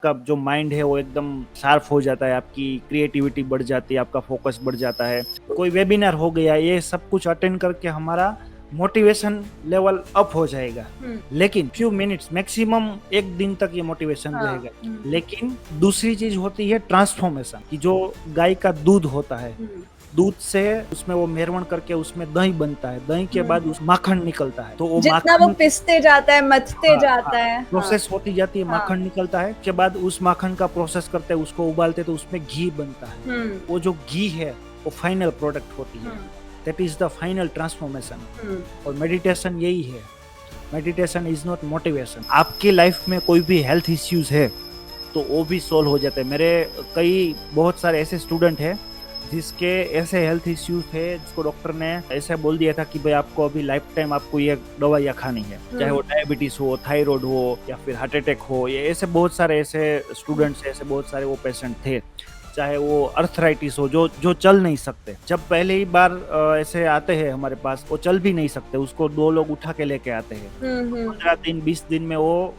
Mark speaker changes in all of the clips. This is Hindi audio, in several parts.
Speaker 1: का जो माइंड है वो एकदम शार्प हो जाता है, आपकी क्रिएटिविटी बढ़ जाती है, आपका फोकस बढ़ जाता है। कोई वेबिनार हो गया, ये सब कुछ अटेंड करके हमारा मोटिवेशन लेवल अप हो जाएगा। लेकिन फ्यू मिनट्स, मैक्सिमम 1 दिन तक ये मोटिवेशन
Speaker 2: हाँ,
Speaker 1: रहेगा। लेकिन दूसरी चीज होती है ट्रांसफॉर्मेशन, कि जो गाय का दूध होता है, दूध से उसमें वो मेरवण करके उसमें दही बनता है, दही के बाद उस माखन निकलता है, तो वो
Speaker 2: जितना वो
Speaker 1: माखन
Speaker 2: पिसते जाता है, मथते जाता है।
Speaker 1: प्रोसेस होती जाती है,
Speaker 2: हाँ।
Speaker 1: माखन निकलता है। उसके बाद उस माखन का प्रोसेस करते हैं, उसको उबालते हैं, तो उसमें घी बनता है। वो जो घी है वो फाइनल प्रोडक्ट होती है, that is the final transformation. और मेडिटेशन यही है। Meditation is not motivation. आपकी लाइफ में कोई भी हेल्थ इश्यूज है तो वो भी सोल्व हो जाते हैं। मेरे बहुत सारे ऐसे स्टूडेंट हैं जिसके ऐसे हेल्थ इश्यूज थे, जिसको डॉक्टर ने ऐसे बोल दिया था कि भाई आपको अभी लाइफ टाइम आपको ये दवाइयाँ खानी है, चाहे वो डायबिटीज हो, थायराइड हो या फिर हार्ट अटैक हो। ये ऐसे बहुत सारे ऐसे स्टूडेंट्स, ऐसे बहुत सारे वो पेशेंट थे, चाहे वो अर्थराइटिस हो, जो चल नहीं सकते। जब पहले ही बार ऐसे आते हैं हमारे पास, वो चल भी नहीं सकते, उसको 2 लोग उठा के लेके आते हैं। 15 दिन 20 दिन में वो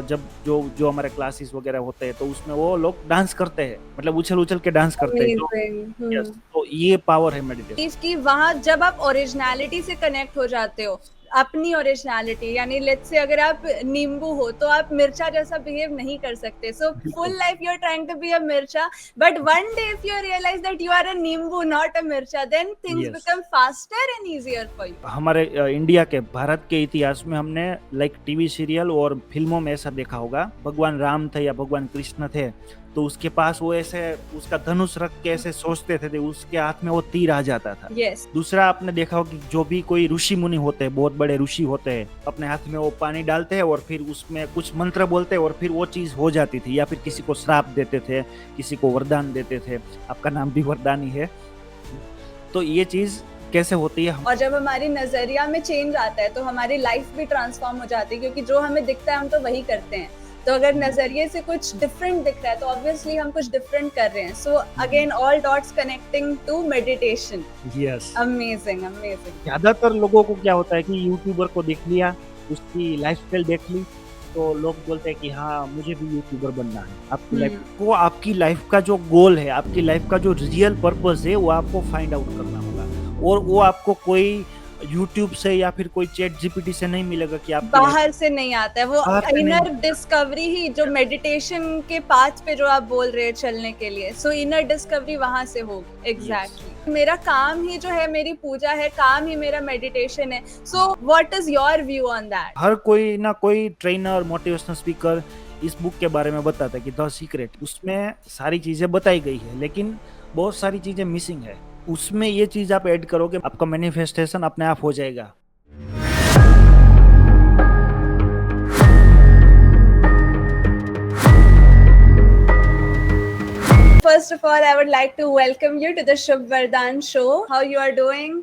Speaker 1: जब जो हमारे क्लासेस वगैरह होते हैं तो उसमें वो लोग डांस करते हैं, मतलब उछल उछल के डांस करते हैं। यस, तो ये पावर है मेडिटेशन
Speaker 2: कि वहाँ जब आप ओरिजिनलिटी से कनेक्ट हो जाते हो, अपनी ओरिजिनलिटी, यानी लेट्स से अगर आप नींबू हो तो आप मिर्चा जैसा बिहेव नहीं कर सकते। So full life you are trying to be a मिर्चा, but one day if you realize that you are a नींबू नॉट अ मिर्चा, then things become faster and easier for you.
Speaker 1: हमारे इंडिया के, भारत के इतिहास में हमने लाइक टीवी सीरियल और फिल्मों में ऐसा देखा होगा, भगवान राम थे या भगवान कृष्ण थे, तो उसके पास वो ऐसे उसका धनुष रख के ऐसे सोचते थे, उसके हाथ में वो तीर आ जाता था। दूसरा आपने देखा हो कि जो भी कोई ऋषि मुनि होते हैं, बहुत बड़े ऋषि होते हैं, अपने हाथ में वो पानी डालते हैं और फिर उसमें कुछ मंत्र बोलते हैं और फिर वो चीज हो जाती थी, या फिर किसी को श्राप देते थे, किसी को वरदान देते थे। आपका नाम भी वरदान ही है। तो ये चीज कैसे होती है?
Speaker 2: और जब हमारी नजरिया में चेंज आता है तो हमारी लाइफ भी ट्रांसफॉर्म हो जाती है, क्योंकि जो हमें दिखता है हम तो वही करते हैं। तो अगर नजरिए से कुछ डिफरेंट दिख रहा है तो ऑब्वियसली हम कुछ डिफरेंट कर रहे हैं। So again all dots connecting to meditation.
Speaker 1: Yes,
Speaker 2: amazing amazing.
Speaker 1: ज्यादातर लोगों को क्या होता है कि यूट्यूबर को देख लिया, उसकी लाइफस्टाइल देख ली, तो लोग बोलते हैं कि हाँ मुझे भी यूट्यूबर बनना है। आपकी लाइफ का जो गोल है, आपकी लाइफ का जो रियल पर्पस है, वो आपको फाइंड आउट करना होगा। और वो आपको कोई यूट्यूब से या फिर कोई चैट जीपीटी से नहीं मिलेगा कि आप
Speaker 2: बाहर से नहीं आता है वो इनर डिस्कवरी ही, जो मेडिटेशन के पाथ पे जो आप बोल रहे हैं चलने के लिए। सो इनर डिस्कवरी वहां से होगी। एग्जैक्टली। मेरा काम ही जो है, मेरी पूजा है, काम ही मेरा मेडिटेशन है। So what is your view on that?
Speaker 1: हर कोई ना कोई ट्रेनर, मोटिवेशनल स्पीकर इस बुक के बारे में बताता है कि द सीक्रेट, उसमें सारी चीजें बताई गई है, लेकिन बहुत सारी चीजें मिसिंग है। उसमें ये चीज आप ऐड करोगे, आपका मैनिफेस्टेशन अपने आप हो जाएगा।
Speaker 2: First of all, I would like to welcome you to the Shubh Vardhan show. How you are doing?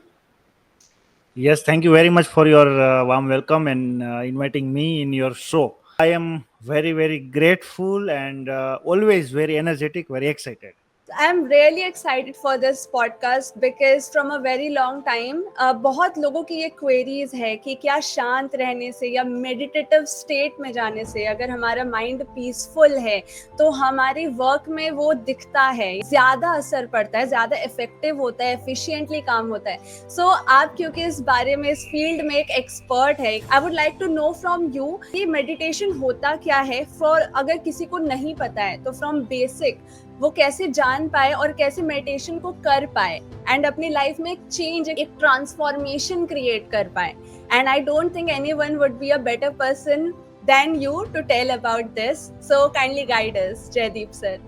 Speaker 1: Yes, thank you very much for your warm welcome and inviting me in your show. I am very, very grateful and always very energetic, very excited.
Speaker 2: I'm really excited for this podcast because from a very long time बहुत लोगों की ये क्वेरीज है कि क्या शांत रहने से या मेडिटेटिव स्टेट में जाने से अगर हमारा माइंड पीसफुल है तो हमारी वर्क में वो दिखता है, ज्यादा असर पड़ता है, ज्यादा इफेक्टिव होता है, एफिशिएंटली काम होता है। सो आप क्योंकि इस बारे में, इस फील्ड में एक एक्सपर्ट है, I would like to know from you कि मेडिटेशन होता क्या है, फॉर अगर किसी को नहीं पता है तो फ्रॉम बेसिक वो कैसे जान पाए और कैसे मेडिटेशन को कर पाए एंड अपनी लाइफ में एक चेंज, एक ट्रांसफॉर्मेशन क्रिएट कर पाए। And I don't think anyone would be a better person than you to tell about this. So kindly guide us, Jaideep sir.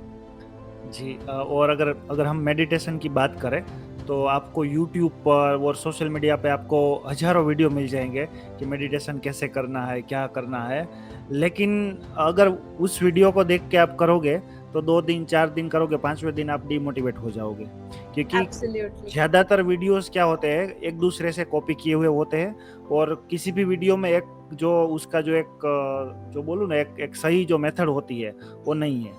Speaker 1: जी, और अगर हम मेडिटेशन की बात करें तो आपको YouTube पर और सोशल मीडिया पे आपको हजारों वीडियो मिल जाएंगे कि मेडिटेशन कैसे करना है, क्या करना है। लेकिन अगर उस वीडियो को देख के आप करोगे तो 2 दिन 4 दिन करोगे, 5वें दिन आप डिमोटिवेट हो जाओगे, क्योंकि ज्यादातर वीडियोस क्या होते हैं, एक दूसरे से कॉपी किए हुए होते हैं। और किसी भी वीडियो में एक जो उसका जो एक जो बोलूँ ना, एक सही जो मेथड होती है वो नहीं है।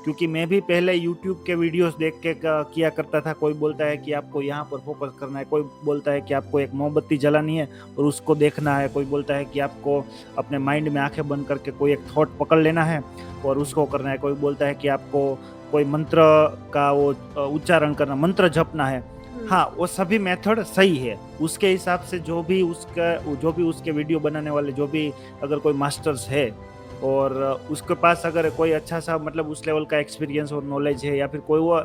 Speaker 1: क्योंकि मैं भी पहले YouTube के वीडियोस देख के किया करता था। कोई बोलता है कि आपको यहाँ पर फोकस करना है, कोई बोलता है कि आपको एक मोमबत्ती जलानी है और उसको देखना है, कोई बोलता है कि आपको अपने माइंड में आंखें बंद करके कोई एक थॉट पकड़ लेना है और उसको करना है, कोई बोलता है कि आपको कोई मंत्र का वो उच्चारण करना, मंत्र जपना है। हाँ, वो सभी मेथड सही है। उसके हिसाब से जो भी उसके वीडियो बनाने वाले, जो भी अगर कोई मास्टर्स है और उसके पास अगर कोई अच्छा सा मतलब उस लेवल का एक्सपीरियंस और नॉलेज है, या फिर कोई वो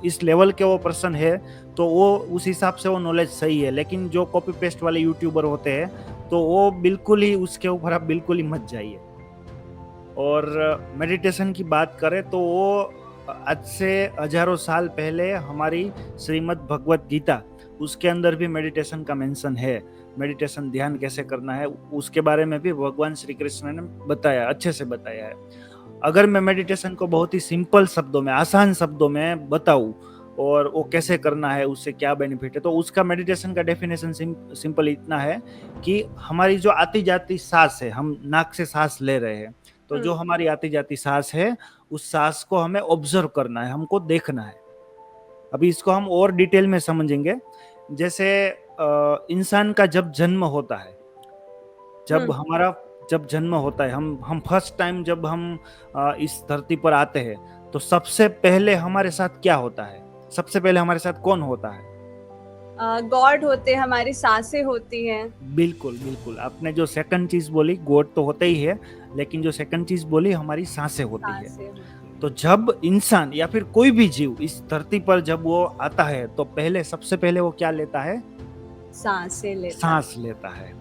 Speaker 1: इस लेवल के वो पर्सन है, तो वो उस हिसाब से वो नॉलेज सही है। लेकिन जो कॉपी पेस्ट वाले यूट्यूबर होते हैं, तो वो बिल्कुल ही उसके ऊपर आप बिल्कुल ही मत जाइए। और मेडिटेशन की बात करें तो वो आज से हजारों साल पहले हमारी श्रीमद् भगवत गीता, उसके अंदर भी मेडिटेशन का मेंशन है। मेडिटेशन ध्यान कैसे करना है उसके बारे में भी भगवान श्री कृष्ण ने बताया, अच्छे से बताया है। अगर मैं मेडिटेशन को बहुत ही सिंपल शब्दों में, आसान शब्दों में बताऊं और वो कैसे करना है, उससे क्या बेनिफिट है, तो उसका मेडिटेशन का डेफिनेशन सिंपल इतना है कि हमारी जो आती जाती सांस है, हम नाक से सांस ले रहे हैं, तो जो हमारी आती जाती सांस है, उस सांस को हमें ऑब्जर्व करना है, हमको देखना है। अभी इसको हम और डिटेल में समझेंगे। जैसे इंसान का जब जन्म होता है, जब जन्म होता है, हम फर्स्ट टाइम जब हम इस धरती पर आते हैं, तो सबसे पहले हमारे साथ क्या होता है? सबसे पहले हमारे साथ कौन होता है?
Speaker 2: गॉड होते हैं, हमारी सांसें होती हैं।
Speaker 1: बिल्कुल बिल्कुल, आपने जो सेकंड चीज बोली, गॉड तो होते ही है, लेकिन जो सेकंड चीज बोली, हमारी सांसें होती है। तो जब इंसान या फिर कोई भी जीव इस धरती पर जब वो आता है, तो सबसे पहले वो क्या लेता है? सांस लेता है।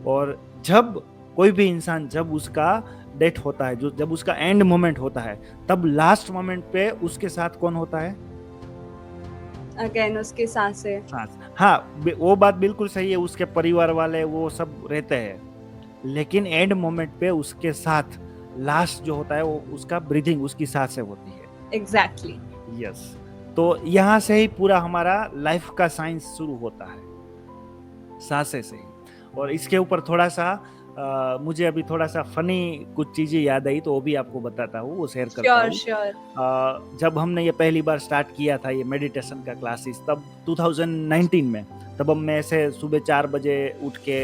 Speaker 1: और जब कोई भी इंसान, जब उसका डेथ होता है, जब उसका एंड मोमेंट होता है, तब लास्ट मोमेंट पे उसके साथ कौन होता है?
Speaker 2: अगेन उसकी सांसें।
Speaker 1: हाँ, वो बात बिल्कुल सही है, उसके परिवार वाले वो सब रहते हैं, लेकिन एंड मोमेंट पे उसके साथ लास्ट जो होता है वो उसका ब्रीथिंग, उसकी सांसें होती है।
Speaker 2: एग्जैक्टली।
Speaker 1: यस। तो यहाँ से ही पूरा हमारा लाइफ का साइंस शुरू होता है, सांसें से ही। और इसके ऊपर थोड़ा सा मुझे अभी थोड़ा सा फनी कुछ चीजें याद आई, तो वो भी आपको बताता हूँ, वो शेयर करता हूँ।
Speaker 2: श्योर।
Speaker 1: जब हमने ये पहली बार स्टार्ट किया था ये मेडिटेशन का क्लासेस, तब 2019 में, तब हम मैं ऐसे सुबह 4 बजे उठ के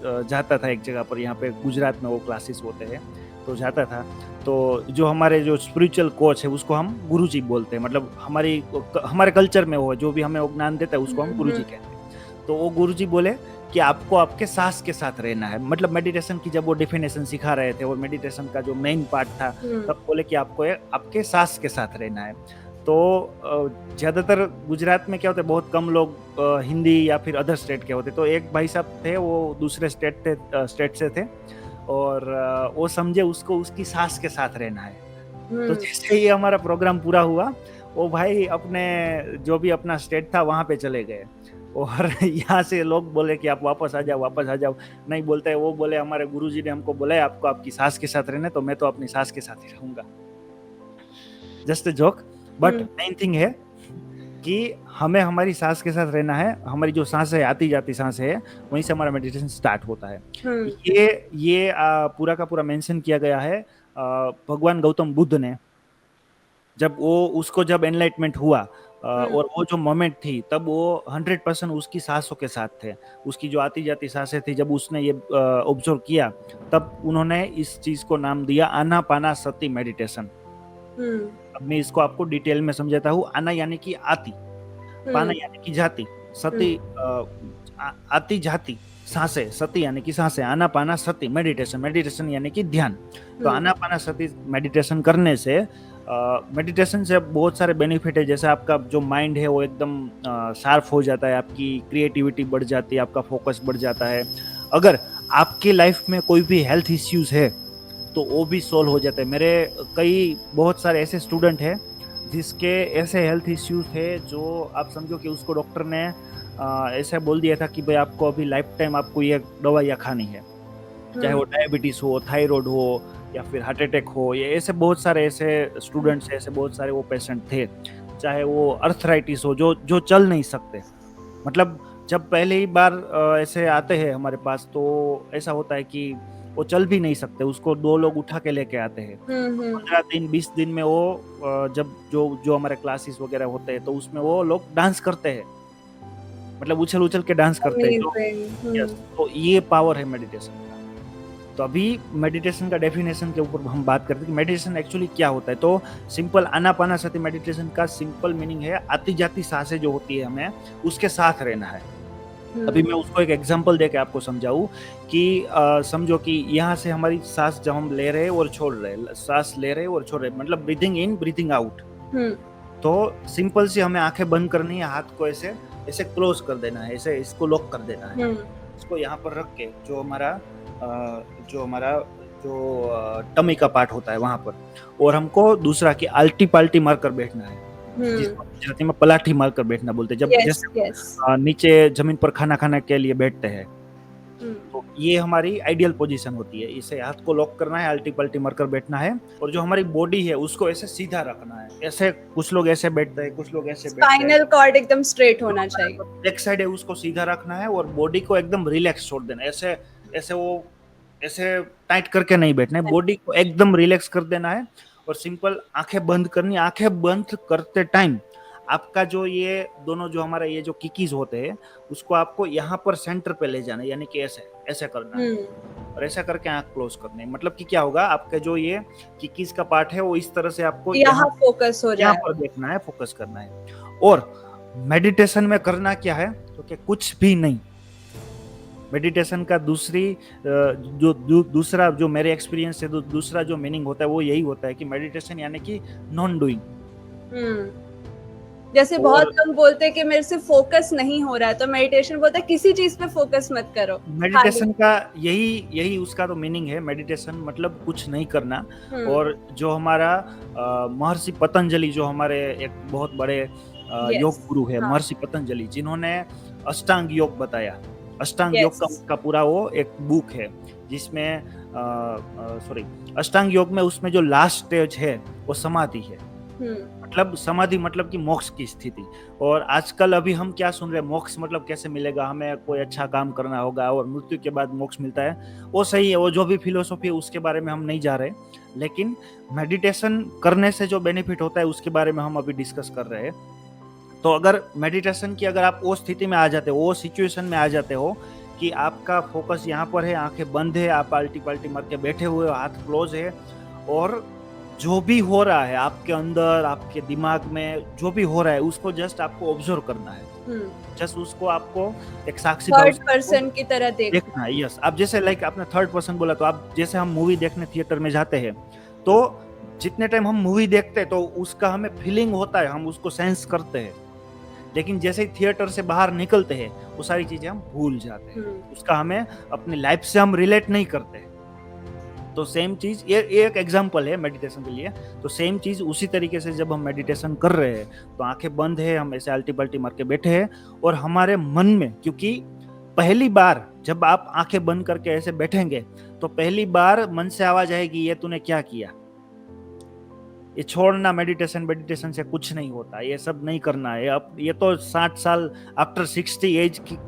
Speaker 1: जाता था एक जगह पर, यहाँ पे गुजरात में वो क्लासेस होते हैं, तो जाता था। तो जो हमारे जो स्पिरिचुअल कोच है, उसको हम गुरुजी बोलते हैं, मतलब हमारे कल्चर में वो जो भी हमें वो ज्ञान देता है, उसको हम गुरुजी कहते हैं। तो वो गुरुजी बोले कि आपको आपके सांस के साथ रहना है। मतलब मेडिटेशन की जब वो डेफिनेशन सिखा रहे थे और मेडिटेशन का जो मेन पार्ट था, तब बोले कि आपको आपके सांस के साथ रहना है। तो ज्यादातर गुजरात में क्या होता है, बहुत कम लोग हिंदी या फिर अदर स्टेट के होते। तो एक भाई साहब थे, वो दूसरे स्टेट से थे, और वो समझे उसको उसकी सांस के साथ रहना है। तो जैसे ही हमारा प्रोग्राम पूरा हुआ, वो भाई अपने जो भी अपना स्टेट था वहां पे चले गए, और यहाँ से लोग बोले कि आप वापस आ जाओ। नहीं बोलते है, वो बोले हमारे गुरुजी ने हमको बोला है आपको आपकी सांस के साथ रहना, तो मैं तो अपनी सांस के साथ ही रहूंगा। Just a joke, but main thing है कि हमें हमारी सांस के साथ रहना है। हमारी जो सांस है, आती जाती सांस है, वहीं से हमारा मेडिटेशन स्टार्ट होता है। ये पूरा का पूरा मेंशन किया गया है भगवान गौतम बुद्ध ने, जब एनलाइटमेंट हुआ, और वो जो मोमेंट थी, तब वो 100% उसकी सांसों के साथ थे। उसकी जो आती जाती सांसें थी, जब उसने ये ऑब्जर्व किया, तब उन्होंने इस चीज को नाम दिया आनापानासति मेडिटेशन। अब मैं इसको आपको डिटेल में समझाता हूँ। आना यानी कि आती, पाना यानी कि जाती, सती आती जाती सांसें, सती यानी कि सांसें, आनापानासति मेडिटेशन यानी कि ध्यान। तो आनापानासति मेडिटेशन करने से मेडिटेशन से बहुत सारे बेनिफिट है। जैसे आपका जो माइंड है वो एकदम शार्प हो जाता है, आपकी क्रिएटिविटी बढ़ जाती है, आपका फोकस बढ़ जाता है। अगर आपकी लाइफ में कोई भी हेल्थ इश्यूज है, तो वो भी सॉल्व हो जाते हैं। मेरे बहुत सारे ऐसे स्टूडेंट हैं जिसके ऐसे हेल्थ इश्यूज है, जो आप समझो कि उसको डॉक्टर ने ऐसा बोल दिया था कि भाई आपको अभी लाइफ टाइम आपको ये दवाइयाँ खानी है, चाहे वो डायबिटीज हो, थायराइड हो, या फिर हार्ट अटैक हो। ये ऐसे बहुत सारे ऐसे स्टूडेंट्स, ऐसे बहुत सारे वो पेशेंट थे, चाहे वो अर्थराइटिस हो, जो चल नहीं सकते। मतलब जब पहले ही बार ऐसे आते हैं हमारे पास, तो ऐसा होता है कि वो चल भी नहीं सकते, उसको 2 लोग उठा के लेके आते हैं। 15 दिन 20 दिन में वो जब जो हमारे क्लासेस वगैरह होते हैं तो उसमें वो लोग डांस करते हैं, मतलब उछल के डांस करते हैं। तो यस, तो ये पावर है मेडिटेशन का। तो अभी मेडिटेशन का डेफिनेशन के ऊपर हम बात करते हैं कि मेडिटेशन एक्चुअली क्या होता है। तो सिंपल आनापानासति मेडिटेशन का सिंपल मीनिंग है आती जाती सांसें जो होती है हमें उसके साथ रहना है। अभी मैं उसको एक एग्जांपल देके आपको समझाऊं कि समझो कि यहाँ से हमारी सांस जब हम ले रहे हैं और छोड़ रहे हैं, सांस ले रहे हैं और छोड़ रहे हैं, मतलब ब्रीथिंग इन ब्रीथिंग आउट। तो सिंपल सी हमें आंखें बंद करनी है, हाथ को ऐसे ऐसे क्लोज कर देना है, ऐसे इसको लॉक कर देना है। इसको यहाँ पर रख के जो हमारा टमी का पार्ट होता है वहां पर, और हमको दूसरा की आल्टी पाल्टी मारकर बैठना है, जिसको गुजराती में पलाठी मारकर बैठना बोलते हैं, जब जैसे नीचे जमीन पर खाना खाने के लिए बैठते हैं। तो ये हमारी आइडियल पोजीशन होती है। इसे हाथ को लॉक करना है, आल्टी पल्टी मारकर बैठना है, और जो हमारी बॉडी है उसको ऐसे सीधा रखना है। ऐसे कुछ लोग ऐसे बैठते हैं, कुछ लोग ऐसे बैठते हैं।
Speaker 2: स्पाइनल कॉर्ड एकदम स्ट्रेट होना चाहिए।
Speaker 1: एक साइड है उसको सीधा रखना है और बॉडी को एकदम रिलैक्स छोड़ देना है। ऐसे टाइट करके नहीं बैठना है, बॉडी को एकदम रिलैक्स कर देना है और सिंपल आंखें बंद करनी। आंखें बंद करते टाइम आपका जो ये दोनों जो हमारा ये जो किकीज होते हैं उसको आपको यहाँ पर सेंटर पे ले जाना है, यानी कि ऐसे करना है और ऐसा करके आंख क्लोज करनी है। मतलब कि क्या होगा, आपके जो ये किकीज का पार्ट है वो इस तरह से आपको
Speaker 2: यहाँ फोकस हो जाए, यहाँ
Speaker 1: पर देखना है, फोकस करना है। और मेडिटेशन में करना क्या है, तो क्या कुछ भी नहीं। मेडिटेशन का दूसरा जो मेरे एक्सपीरियंस से दूसरा जो मीनिंग होता है वो यही होता है कि मेडिटेशन यानी कि नॉन डूइंग।
Speaker 2: जैसे बहुत लोग बोलते हैं कि मेरे से फोकस नहीं हो रहा है, तो मेडिटेशन बोलता है किसी चीज पे फोकस मत करो।
Speaker 1: मेडिटेशन का यही उसका तो मीनिंग है। मेडिटेशन मतलब कुछ नहीं करना। और जो हमारा महर्षि पतंजलि, जो हमारे एक बहुत बड़े योग गुरु है, महर्षि पतंजलि, जिन्होंने अष्टांग योग बताया। अष्टांग योग का पूरा वो एक बुक है जिसमें अष्टांग योग में उसमें जो लास्ट स्टेज है वो समाधि है। मतलब समाधि मतलब कि मोक्ष की स्थिति। और आजकल अभी हम क्या सुन रहे हैं, मोक्ष मतलब कैसे मिलेगा, हमें कोई अच्छा काम करना होगा और मृत्यु के बाद मोक्ष मिलता है। वो सही है, वो जो भी फिलोसॉफी है उसके बारे में हम नहीं जा रहे, लेकिन मेडिटेशन करने से जो बेनिफिट होता है उसके बारे में हम अभी डिस्कस कर रहे हैं। तो अगर मेडिटेशन की अगर आप वो स्थिति में आ जाते हो, वो सिचुएशन में आ जाते हो कि आपका फोकस यहाँ पर है, आंखें बंद है, आप आल्टी पाल्टी मार के बैठे हुए हो, हाथ क्लोज है, और जो भी हो रहा है आपके अंदर, आपके दिमाग में जो भी हो रहा है उसको जस्ट आपको ऑब्जर्व करना है। जस्ट उसको आपको एक साक्षी
Speaker 2: थर्ड पर्सन की तरह देखना
Speaker 1: है। यस, आप जैसे लाइक आपने थर्ड पर्सन बोला, तो आप जैसे हम मूवी देखने थिएटर में जाते हैं, तो जितने टाइम हम मूवी देखते हैं तो उसका हमें फीलिंग होता है, हम उसको सेंस करते हैं, लेकिन जैसे ही थिएटर से बाहर निकलते हैं वो सारी चीजें हम भूल जाते हैं, उसका हमें अपनी लाइफ से हम रिलेट नहीं करते। तो सेम चीज, ये एक एग्जांपल है मेडिटेशन के लिए। तो सेम चीज उसी तरीके से जब हम मेडिटेशन कर रहे हैं तो आंखें बंद है, हम ऐसे आल्टी पल्टी मार के बैठे हैं, और हमारे मन में, क्योंकि पहली बार जब आप आंखें बंद करके ऐसे बैठेंगे तो पहली बार मन से आवाज आएगी, ये तूने क्या किया, ये छोड़ना, मेडिटेशन से कुछ नहीं होता, ये सब नहीं करना है। अब ये तो 60 साल आफ्टर 60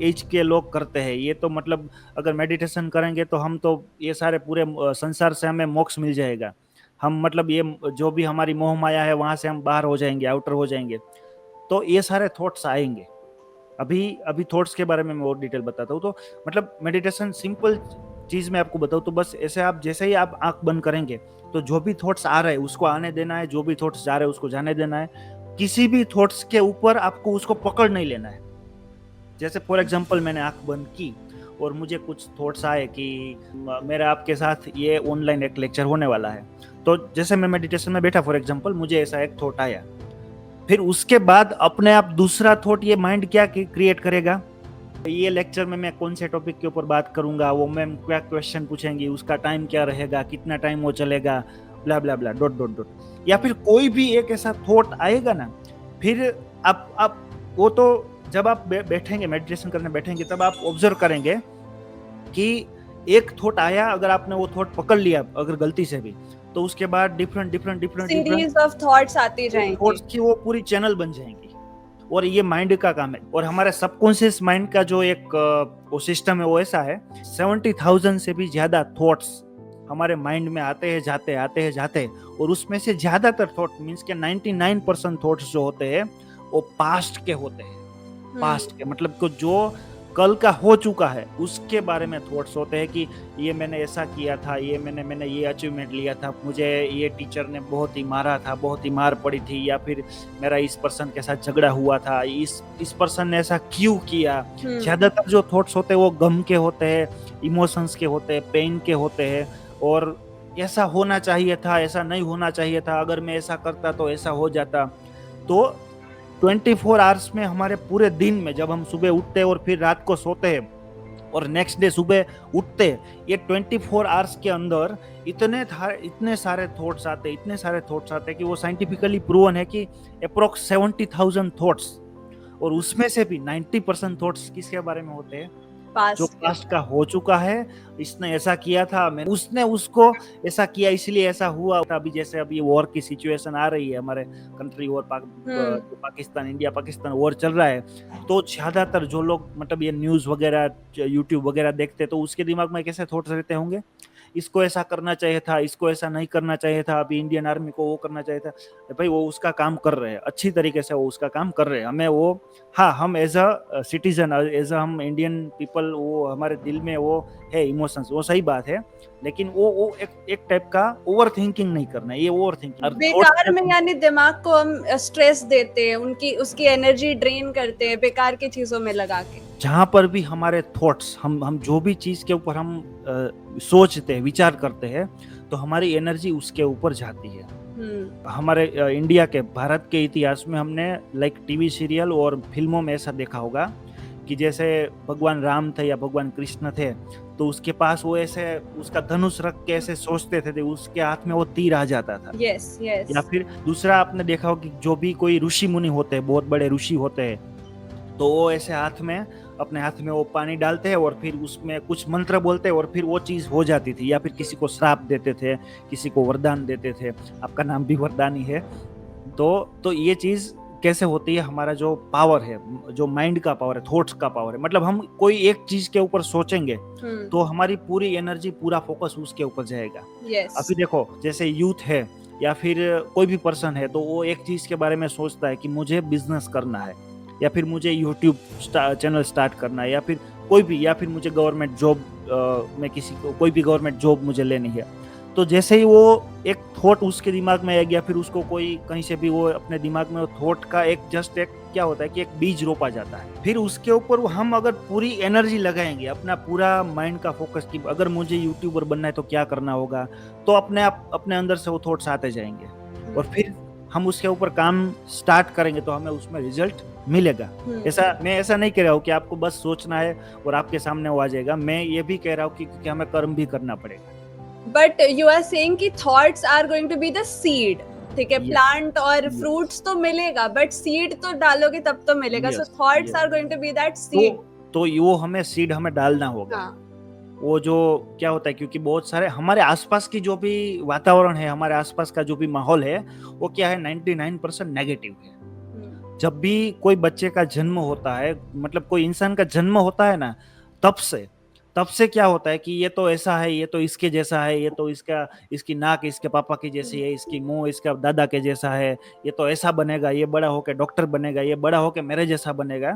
Speaker 1: एज के लोग करते हैं। ये तो मतलब अगर मेडिटेशन करेंगे तो हम तो ये सारे पूरे संसार से हमें मोक्ष मिल जाएगा, हम मतलब ये जो भी हमारी मोह माया है वहां से हम बाहर हो जाएंगे, आउटर हो जाएंगे। तो ये सारे थॉट्स आएंगे। अभी थॉट्स के बारे में मैं और डिटेल बताता हूँ। तो मतलब मेडिटेशन सिंपल चीज मैं आपको बताऊँ तो बस ऐसे, आप जैसे ही आप आंख बंद करेंगे तो जो भी थॉट्स आ रहे हैं उसको आने देना है, जो भी थॉट्स जा रहे हैं उसको जाने देना है। किसी भी थॉट्स के ऊपर आपको उसको पकड़ नहीं लेना है। जैसे फॉर एग्जांपल मैंने आंख बंद की और मुझे कुछ थॉट्स आए कि मेरा आपके साथ ये ऑनलाइन एक लेक्चर होने वाला है, तो जैसे मैं मेडिटेशन में बैठा फॉर एग्जांपल, मुझे ऐसा एक थॉट आया, फिर उसके बाद अपने आप दूसरा थॉट ये माइंड क्या क्रिएट करेगा, ये लेक्चर में मैं कौन से टॉपिक के ऊपर बात करूंगा, वो मैम क्या क्वेश्चन पूछेंगी, उसका टाइम क्या रहेगा, कितना टाइम वो चलेगा, ब्ला ब्ला ब्ला डॉट डॉट डॉट। या फिर कोई भी एक ऐसा थॉट आएगा ना, फिर आप वो तो जब आप बैठेंगे मेडिटेशन करने बैठेंगे तब आप ऑब्जर्व करेंगे कि एक थॉट आया, अगर आपने वो थॉट पकड़ लिया अगर गलती से भी, तो उसके बाद डिफरेंट सीरीज
Speaker 2: ऑफ थॉट्स आती जाएंगी,
Speaker 1: थॉट्स की वो पूरी चैनल बन जाएंगी, और ये माइंड का काम है। और हमारे सबकॉन्शियस माइंड का जो एक वो सिस्टम है वो ऐसा है, 70,000 से भी ज्यादा थॉट्स हमारे माइंड में आते हैं जाते हैं, और उसमें से ज्यादातर थॉट मींस के 99% थॉट्स जो होते हैं वो पास्ट के होते हैं। पास्ट के मतलब को जो कल का हो चुका है उसके बारे में थॉट्स होते हैं कि ये मैंने ऐसा किया था, ये मैंने ये अचीवमेंट लिया था, मुझे ये टीचर ने बहुत ही मारा था, बहुत ही मार पड़ी थी, या फिर मेरा इस पर्सन के साथ झगड़ा हुआ था, इस पर्सन ने ऐसा क्यों किया। ज्यादातर जो थॉट्स होते हैं वो गम के होते हैं, इमोशंस के होते हैं, पेन के होते हैं, और ऐसा होना चाहिए था, ऐसा नहीं होना चाहिए था, अगर मैं ऐसा करता तो ऐसा हो जाता। तो 24 आवर्स में हमारे पूरे दिन में जब हम सुबह उठते हैं और फिर रात को सोते हैं और नेक्स्ट डे सुबह उठते हैं, ये 24 आवर्स के अंदर इतने सारे थॉट्स आते हैं कि वो साइंटिफिकली प्रूवन है कि अप्रोक्स 70,000 थॉट्स, और उसमें से भी 90% थॉट्स किसके बारे में होते हैं, जो पास्ट का हो चुका है। इसने ऐसा किया था, उसने उसको ऐसा किया इसलिए ऐसा हुआ। अभी जैसे अभी वॉर की सिचुएशन आ रही है हमारे कंट्री और पाकिस्तान, इंडिया पाकिस्तान वॉर चल रहा है, तो ज्यादातर जो लोग मतलब ये न्यूज वगैरह यूट्यूब वगैरह देखते, तो उसके दिमाग में कैसे थॉट्स रहते होंगे, इसको ऐसा करना चाहिए था, इसको ऐसा नहीं करना चाहिए था, अभी इंडियन आर्मी को वो करना चाहिए था। भाई वो उसका काम कर रहे हैं, अच्छी तरीके से वो उसका काम कर रहे हैं। हमें वो, हाँ, हम as a citizen, as a हम इंडियन पीपल, वो हमारे दिल में वो है इमोशंस, वो सही बात है, लेकिन वो एक टाइप का ओवर थिंकिंग नहीं करना है। ये ओवर थिंकिंग
Speaker 2: बेकार में, यानी दिमाग को हम स्ट्रेस देते हैं, उसकी एनर्जी ड्रेन करते हैं बेकार की चीजों में लगा के।
Speaker 1: जहां पर भी हमारे थॉट्स, हम जो भी चीज के ऊपर हम सोचते हैं, विचार करते हैं, तो हमारी एनर्जी उसके ऊपर जाती है। हमारे इंडिया के, भारत के इतिहास में हमने लाइक टीवी सीरियल और फिल्मों में ऐसा देखा होगा कि जैसे भगवान राम थे या भगवान कृष्ण थे, तो उसके पास वो ऐसे उसका धनुष रख के ऐसे सोचते थे, उसके हाथ में वो तीर आ जाता था।
Speaker 2: यस।
Speaker 1: या फिर दूसरा आपने देखा हो कि जो भी कोई ऋषि मुनि होते हैं, बहुत बड़े ऋषि होते हैं, तो वो ऐसे अपने हाथ में वो पानी डालते हैं और फिर उसमें कुछ मंत्र बोलते हैं और फिर वो चीज हो जाती थी। या फिर किसी को श्राप देते थे, किसी को वरदान देते थे, आपका नाम भी वरदान ही है। तो ये चीज कैसे होती है, हमारा जो पावर है, जो माइंड का पावर है, थॉट्स का पावर है, मतलब हम कोई एक चीज के ऊपर सोचेंगे तो हमारी पूरी एनर्जी, पूरा फोकस उसके ऊपर जाएगा। अभी देखो जैसे यूथ है या फिर कोई भी पर्सन है, तो वो एक चीज के बारे में सोचता है कि मुझे बिजनेस करना है, या फिर मुझे यूट्यूब चैनल स्टार्ट करना है, या फिर कोई भी, या फिर मुझे गवर्नमेंट जॉब में किसी को कोई भी गवर्नमेंट जॉब मुझे लेनी है। तो जैसे ही वो एक थॉट उसके दिमाग में आ गया, फिर उसको कोई कहीं से भी वो अपने दिमाग में थॉट का एक क्या होता है कि एक बीज रोपा जाता है। फिर उसके ऊपर हम अगर पूरी एनर्जी लगाएंगे, अपना पूरा माइंड का फोकस कि अगर मुझे यूट्यूबर बनना है तो क्या करना होगा, तो अपने अंदर से वो थॉट्स आते जाएंगे और फिर हम उसके ऊपर काम स्टार्ट करेंगे तो हमें उसमें रिजल्ट मिलेगा। मैं ऐसा नहीं कह रहा हूँ कि आपको बस सोचना है और आपके सामने वो आ जाएगा। मैं ये भी कह रहा हूँ कि हमें कर्म भी करना पड़ेगा।
Speaker 2: बट यू आर सेइंग कि thoughts are going to be the seed, ठीक है? प्लांट और फ्रूट्स तो मिलेगा, बट सीड तो डालोगे तब तो मिलेगा। So thoughts are going to be that seed.
Speaker 1: तो वो हमें सीड हमें डालना होगा। वो जो क्या होता है, क्योंकि बहुत सारे हमारे आसपास की जो भी वातावरण है, हमारे आसपास का जो भी माहौल है, वो क्या है, 99% नेगेटिव है। जब भी कोई बच्चे का जन्म होता है, मतलब कोई इंसान का जन्म होता है ना, तब से क्या होता है कि ये तो ऐसा है, ये तो इसके जैसा है, ये तो इसकी नाक इसके पापा की जैसी है, इसकी मुंह इसका दादा के जैसा है, ये तो ऐसा बनेगा, ये बड़ा होके डॉक्टर बनेगा, ये बड़ा होके मेरे जैसा बनेगा।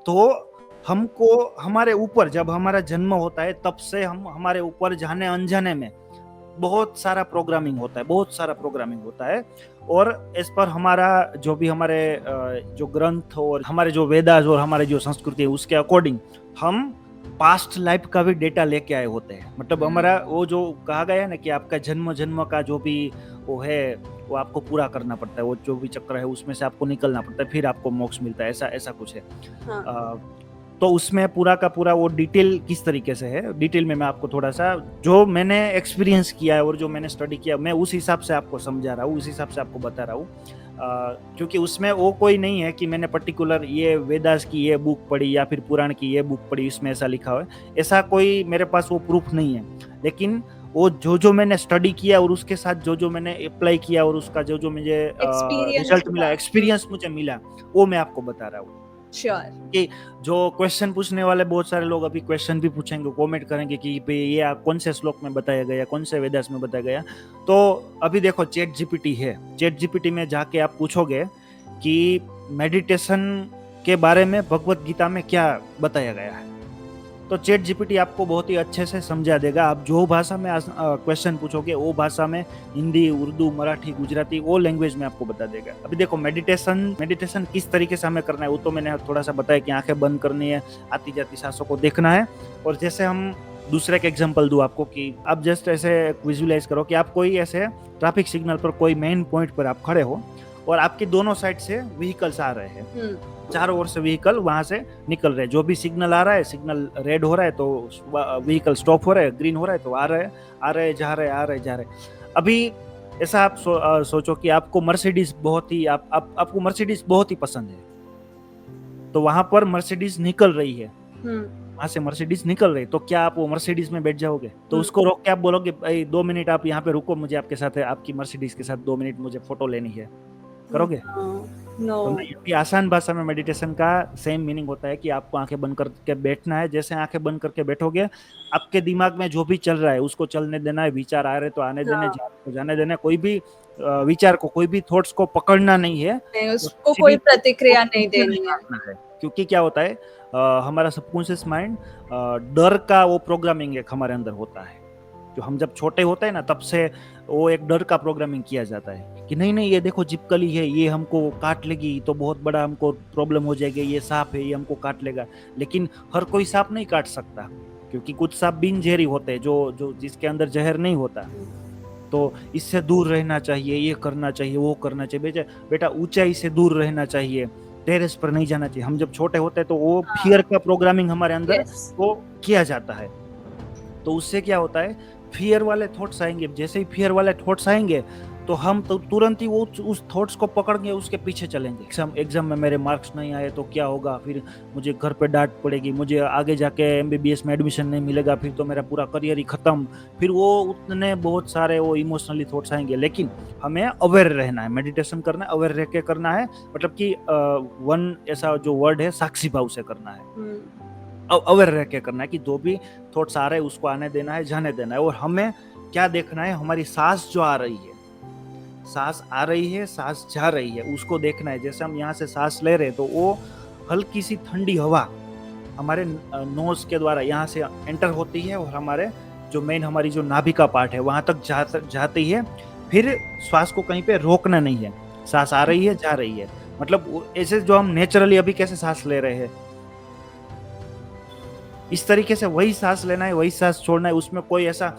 Speaker 1: तो हमको हमारे ऊपर जब हमारा जन्म होता है, तब से हमारे ऊपर जाने अनजाने में बहुत सारा प्रोग्रामिंग होता है। और इस पर हमारा जो भी हमारे जो ग्रंथ और हमारे जो वेदास और हमारे जो संस्कृति है, उसके अकॉर्डिंग हम पास्ट लाइफ का भी डेटा लेके आए होते हैं। मतलब हमारा वो जो कहा गया है ना कि आपका जन्म का जो भी वो है, वो आपको पूरा करना पड़ता है, वो जो भी चक्र है उसमें से आपको निकलना पड़ता है, फिर आपको मोक्ष मिलता है, ऐसा कुछ है। तो उसमें पूरा का पूरा वो डिटेल किस तरीके से है, डिटेल में मैं आपको थोड़ा सा जो मैंने एक्सपीरियंस किया है और जो मैंने स्टडी किया, मैं उस हिसाब से आपको समझा रहा हूँ, उस हिसाब से आपको बता रहा हूँ। क्योंकि उसमें वो कोई नहीं है कि मैंने पर्टिकुलर ये वेदास की ये बुक पढ़ी या फिर पुराण की ये बुक पढ़ी, इसमें ऐसा लिखा है, ऐसा कोई मेरे पास वो प्रूफ नहीं है। लेकिन वो जो मैंने स्टडी किया और उसके साथ जो मैंने अप्लाई किया और उसका जो मुझे रिजल्ट मिला, एक्सपीरियंस मुझे मिला, वो मैं आपको बता रहा हूँ।
Speaker 2: श्योर
Speaker 1: कि जो क्वेश्चन पूछने वाले बहुत सारे लोग अभी क्वेश्चन भी पूछेंगे, कमेंट करेंगे कि भाई ये कौन से श्लोक में बताया गया, कौन से वेदास में बताया गया। तो अभी देखो चैट जीपीटी है, चैट जीपीटी में जाके आप पूछोगे कि मेडिटेशन के बारे में भगवत गीता में क्या बताया गया है, तो चैट जीपीटी आपको बहुत ही अच्छे से समझा देगा। आप जो भाषा में क्वेश्चन पूछोगे वो भाषा में, हिंदी, उर्दू, मराठी, गुजराती, वो लैंग्वेज में आपको बता देगा। अभी देखो मेडिटेशन किस तरीके से हमें करना है वो तो मैंने थोड़ा सा बताया कि आंखें बंद करनी है, आती जाती सांसों को देखना है। और जैसे हम दूसरे का एग्जांपल दूं आपको कि आप जस्ट ऐसे विजुअलाइज करो कि आप कोई ऐसे ट्रैफिक सिग्नल पर कोई मेन पॉइंट पर आप खड़े हो और आपके दोनों साइड से व्हीकल्स आ रहे हैं, चारों ओर से व्हीकल वहां से निकल रहे हैं। जो भी सिग्नल आ रहा है, सिग्नल रेड हो रहा है तो व्हीकल स्टॉप हो रहा है, ग्रीन हो रहा है तो आ रहे जा रहे। अभी ऐसा आप सोचो कि आपको मर्सिडीज बहुत ही आपको मर्सिडीज बहुत ही पसंद है, तो वहां पर मर्सिडीज निकल रही है, वहां से मर्सिडीज निकल रही है, तो क्या आप वो मर्सिडीज में बैठ जाओगे? तो उसको रोक के आप बोलोगे भाई 2 मिनट आप यहाँ पे रुको, मुझे आपके साथ आपकी मर्सिडीज के साथ 2 मिनट मुझे फोटो लेनी है, करोगे?
Speaker 2: नो।
Speaker 1: तो आसान भाषा में मेडिटेशन का सेम मीनिंग होता है कि आपको आंखें बंद करके बैठना है। जैसे आंखें बंद करके बैठोगे, आपके दिमाग में जो भी चल रहा है उसको चलने देना है, विचार आ रहे तो आने देने, जाने देना, कोई भी विचार को, कोई भी थॉट्स को पकड़ना नहीं है,
Speaker 2: उसको कोई प्रतिक्रिया नहीं देनी है।
Speaker 1: क्योंकि क्या होता है, हमारा सबकॉन्शियस माइंड डर का वो प्रोग्रामिंग एक हमारे अंदर होता है। जो हम जब छोटे होते हैं ना, तब से वो एक डर का प्रोग्रामिंग किया जाता है कि नहीं ये देखो छिपकली है, ये हमको काट लेगी तो बहुत बड़ा हमको प्रॉब्लम हो जाएगी, ये सांप है ये हमको काट लेगा। लेकिन हर कोई सांप नहीं काट सकता, क्योंकि कुछ सांप बिन जहरी होते हैं, जो जिसके अंदर जहर नहीं होता। तो इससे दूर रहना चाहिए, ये करना चाहिए, वो करना चाहिए, बेटा ऊंचाई से दूर रहना चाहिए, टेरेस पर नहीं जाना चाहिए। हम जब छोटे होते हैं तो वो फियर का प्रोग्रामिंग हमारे अंदर वो किया जाता है। तो उससे क्या होता है, फियर वाले थॉट्स आएंगे। जैसे ही फियर वाले थॉट्स आएंगे तो हम तो तुरंत ही वो उस थॉट्स को पकड़ के उसके पीछे चलेंगे। एग्जाम में मेरे मार्क्स नहीं आए तो क्या होगा, फिर मुझे घर पे डांट पड़ेगी, मुझे आगे जाके एमबीबीएस में एडमिशन नहीं मिलेगा, फिर तो मेरा पूरा करियर ही खत्म। फिर वो उतने बहुत सारे वो इमोशनली थॉट्स आएंगे। लेकिन हमें अवेयर रहना है, मेडिटेशन करना है, अवेयर रह के करना है। मतलब कि वन ऐसा जो वर्ड है, साक्षी भाव से करना है, अवेयर रह के करना है कि जो भी थॉट्स आ रहे हैं उसको आने देना है, जाने देना है। और हमें क्या देखना है, हमारी सांस जो आ रही है, सांस आ रही है, सांस जा रही है, उसको देखना है। जैसे हम यहाँ से सांस ले रहे हैं तो वो हल्की सी ठंडी हवा हमारे नोज के द्वारा यहाँ से एंटर होती है और हमारे जो मेन हमारी जो नाभि का पार्ट है वहां तक जाती है। फिर श्वास को कहीं पे रोकना नहीं है, सांस आ रही है, जा रही है। मतलब ऐसे जो हम नेचुरली अभी कैसे सांस ले रहे हैं, इस तरीके से वही सांस लेना है, वही सांस छोड़ना है। उसमें कोई ऐसा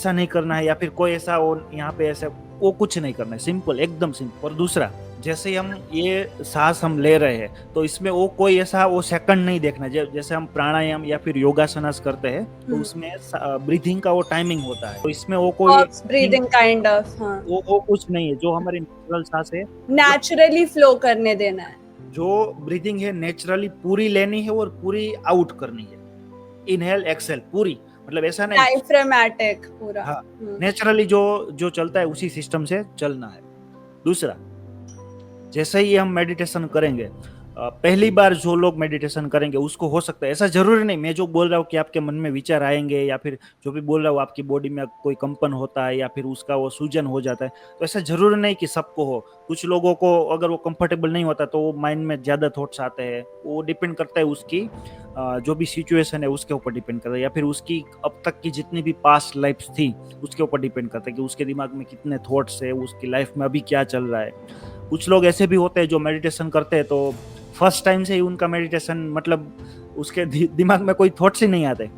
Speaker 1: नहीं करना है, या फिर कोई ऐसा यहाँ पे ऐसा वो कुछ नहीं करना है। सिंपल, एकदम सिंपल। और दूसरा, जैसे हम ये सांस हम ले रहे हैं तो इसमें वो कोई ऐसा वो सेकंड नहीं देखना। जैसे हम प्राणायाम या फिर योगासनास करते हैं तो उसमें ब्रीथिंग का वो टाइमिंग होता है, तो इसमें वो कोई
Speaker 2: ब्रीदिंग काइंड ऑफ
Speaker 1: वो कुछ नहीं है। जो हमारी नेचुरल सांस है,
Speaker 2: नेचुरली फ्लो करने देना है।
Speaker 1: जो ब्रीदिंग है नेचुरली पूरी लेनी है और पूरी आउट करनी है। इनहेल एक्सेल पूरी, मतलब ऐसा नहीं
Speaker 2: डायफ्रामेटिक पूरा।
Speaker 1: हाँ, नेचुरली जो चलता है उसी सिस्टम से चलना है। दूसरा, जैसे ही हम मेडिटेशन करेंगे, पहली बार जो लोग मेडिटेशन करेंगे उसको हो सकता है, ऐसा जरूरी नहीं मैं जो बोल रहा हूँ कि आपके मन में विचार आएंगे या फिर जो भी बोल रहा हूँ आपकी बॉडी में कोई कंपन होता है या फिर उसका वो सूजन हो जाता है, तो ऐसा जरूरी नहीं कि सबको हो। कुछ लोगों को अगर वो कंफर्टेबल नहीं होता तो वो माइंड में ज्यादा थॉट्स आते हैं। वो डिपेंड करता है उसकी जो भी सिचुएशन है उसके ऊपर डिपेंड करता है, या फिर उसकी अब तक की जितनी भी पास्ट लाइफ थी उसके ऊपर डिपेंड करता है कि उसके दिमाग में कितने थॉट्स है, उसकी लाइफ में अभी क्या चल रहा है। कुछ लोग ऐसे भी होते हैं जो मेडिटेशन करते हैं तो फर्स्ट टाइम से ही उनका मेडिटेशन, मतलब उसके दिमाग में कोई थॉट्स ही नहीं आते।